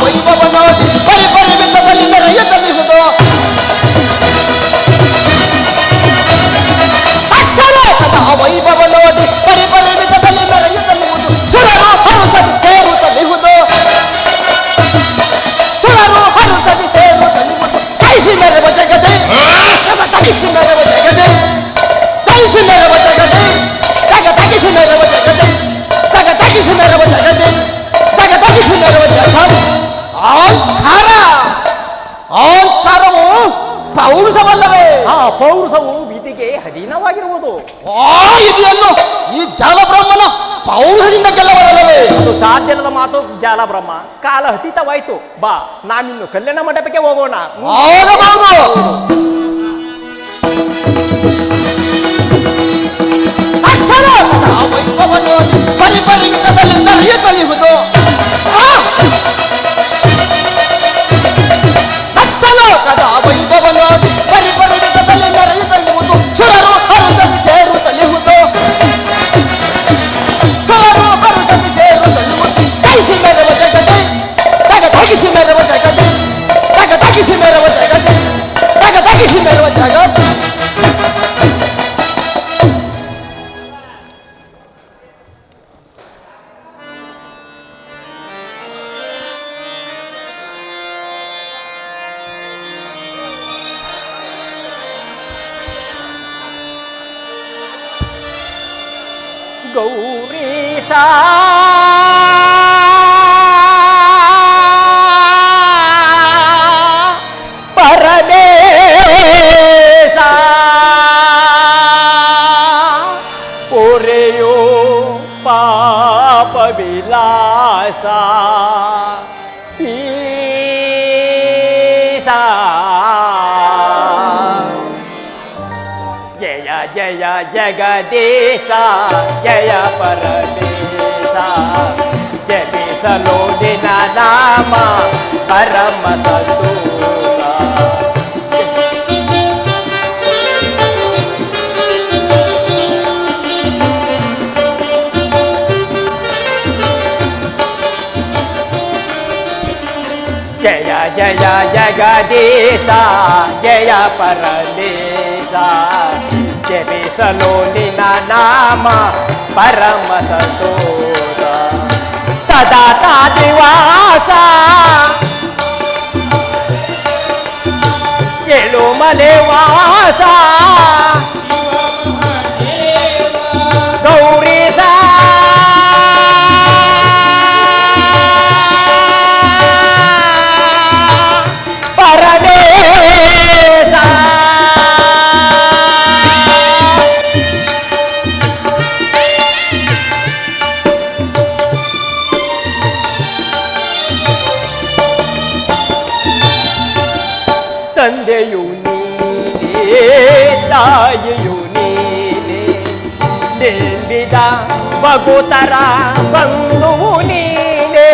ವೈಭವ ನೋಡಿ ಪರಿಪರಿಮಿತದಲ್ಲಿ ಮೆರೆಯುತ್ತಲಿರುವುದು ಅಕ್ಷಲೋಕದ ವೈಭವ ನೋಡಿ ಪರಿಪರಿಮಿತದಲ್ಲಿ ಮೆರೆಯುತ್ತಲಿರುವುದು ಸುರರು ಹರುಸದಿ ಸೇರುತ್ತಲಿರುವುದು ಸುರರು ಹರುಸದಿ ಸೇರುತ್ತಲಿರುವುದು ತಗಿಸಿ ಮೆರವ ಜಗದೆ ತಗಿಸಿ ಮೆರವ ಜಗದೆ ತಗಿಸಿ ಮೆರವ ಜಗದೆ ತಗಿಸಿ ಮೆರವ ಜಗದೆ ತಗಿಸಿ ಮೆರವ ಜಗದೆ ತಗಿಸಿ ಮೆರವ ಜಗದೆ ಅಹಂಕಾರವು ಪೌರುಷವಲ್ಲವೇ? ಆ ಪೌರುಷವು ವಿಧಿಗೆ ಅಧೀನವಾಗಿರುವುದು. ಇದೆಯನ್ನು ಈ ಜಾಲಬ್ರಹ್ಮನ ಪೌರುಷದಿಂದ ಗೆಲ್ಲಬಲ್ಲವೇ? ಅದು ಸಾಧ್ಯನದ ಮಾತು ಜಾಲಬ್ರಹ್ಮ. ಕಾಲ ಅತೀತವಾಯಿತು. ಬಾ, ನಾವಿನ್ನು ಕಲ್ಯಾಣ ಮಂಟಪಕ್ಕೆ ಹೋಗೋಣ. ಹೋಗಬಹುದು. ವೈಭವ ನೋಡಿ ಪರಿಪರಿಮಿತದಲ್ಲಿ ಮೆರೆಯುತ್ತಲಿರುವುದು ಲೋಕದ ವೈಭವ ನೋಡಿ ಪರಿಪರಿಮಿತದಲ್ಲಿ ಮೆರೆಯುತ್ತಲಿರುವುದು ಸುರರು ಹರುಸದಿ ಸೇರುತ್ತಲಿರುವುದು ಸುರರು ಹರುಸದಿ ಸೇರುತ್ತಲಿರುವುದು ತಗಿಸಿ ಮೆರವ ಜಗದೆ ತಗಿಸಿ ಮೆರವ ಜಗದೆ ತಗಿಸಿ ಮೆರವ ಜಗದೆ ತಗಿಸಿ ಮೆರವ ಜಗತ್ ಗೌರೀಸಾ ಪರಮೇಶ ಪೊರೆಯೋ ಪಾಪ ವಿಲಾಸ ಪೀಸಾ ಜಯ ಜಯ ಜಗದೀಶ ಜಯ ಪರಮೇಶ ಜಪಿಸಲು ದಿನ ನಾಮ ಪರಮ ಸಂತೋಷ. ಜಯ ಜಯ ಜಗದೀಶ ಜಯ ಪರಮೇಶ ಜಪಿಸಲು ನಿನ್ನ ನಾಮ ಪರಮ ಸಂತೋಷ. ಸದಾ ತಾದಿವಾಸ ಏಳು ಮನೆ ವಾಸ ಗೌರೀಸ ಪರಮೇಶ ತಂದೆಯು ನೀನೇ ತಾಯಿಯು ನೀನೇ ನಿಂಬಿದ ಬಗುತರ ಬಂಧುವು ನೀನೇ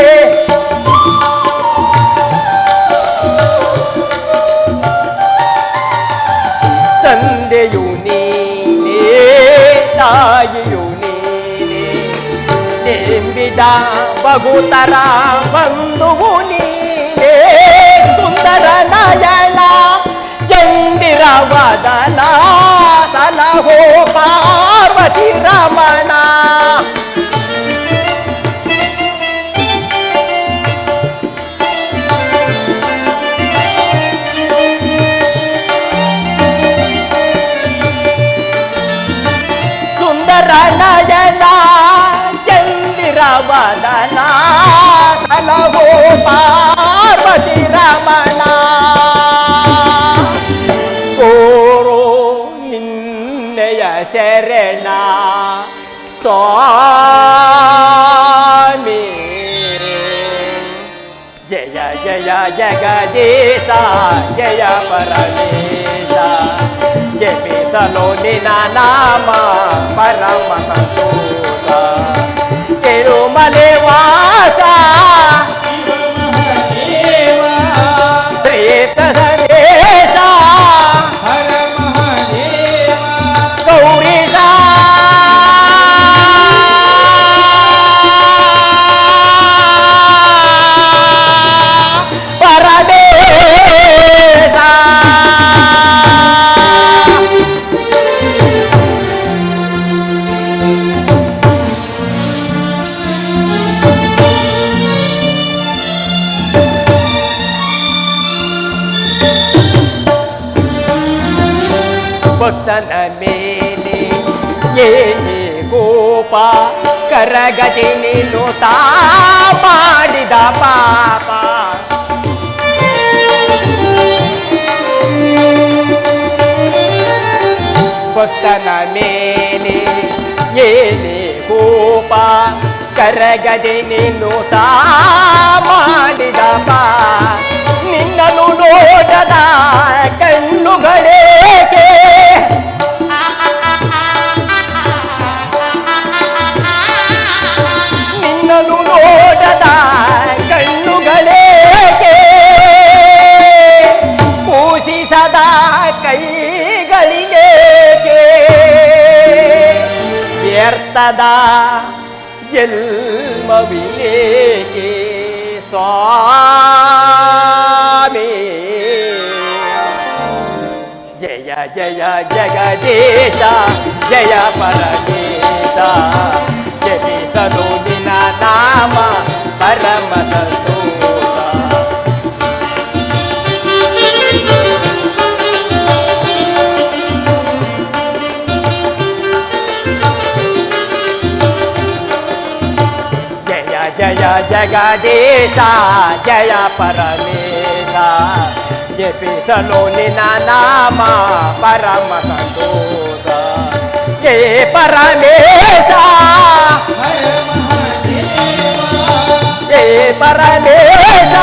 ತಂದೆಯು ನೀನೇ ತಾಯಿಯು ನೀನೇ ನಿಂಬಿದ ಬಗುತರ ಬಂಧುವು ನೀನೇ ಸುಂದರ ನಯನ ಚಂದಿರ ವದನ ಸಲಹೋ ಪಾರ್ವತಿ ರಮಣ ಸುಂದರ ನಯನ ಚಂದಿರ ವದನ ಸಲಹೋ ಪಾರ್ವತಿ ರಮಣ ಕೋರೋ ಶರಣ ಸ್ವಾಮಿ. ಜಯ ಜಯ ಜಗದೀಶ ಜಯ ಪರಮೇಶ, ಜಪಿಸಲು ನಿನ್ನ ನಾಮ ಪರಮ ಸಂತೋಷ. ತಿರುಮಲೆ ವಾಸ ಶ್ರೀತ ಸದೇಶ ಗೌರೀಶ ಪರಮೇಶ. ಭಕ್ತನ ಮೇಲೆ ಏನೇ ಕೋಪ, ಕರಗತಿ ನೀನು ತಾ ಮಾಡಿದ ಪಾಪ. ಭಕ್ತನ ಮೇಲೆ ಏನೇ ಕೋಪ, ಕರಗದೆ ನೀನು ತಾ ಮಾಡಿದ ಪಾ. ನಿನ್ನನ್ನು ನೋಡದ ಕಣ್ಣುಗಳೇಕೆ, ನಿನ್ನನ್ನು ನೋಡದ ಕಣ್ಣುಗಳೇಕೆ, ಪೂಜಿಸದ ಕೈಗಳಿಗೇಕೆ, ವ್ಯರ್ಥದ ಜನ್ಮವಿನೇಕೆ ಸ್ವಾಮಿ. ಜಯ ಜಯ ಜಗದೀಶ ಜಯ ಪರಮೇಶ, ಜಪಿಸಲು ನಿನ್ನ ನಾಮ ಪರಮ ಸಂತೋಷ. ಜಯ ಜಯ ಜಗದೀಶ ಜಯ ಪರಮೇಶ, ಜಪಿಸಲು ನಿನ್ನ ನಾಮ ಪರಮ ಸಂತೋಷ. ಜಯ ಪರಮೇಶ ಜಯ ಪರಮೇಶ.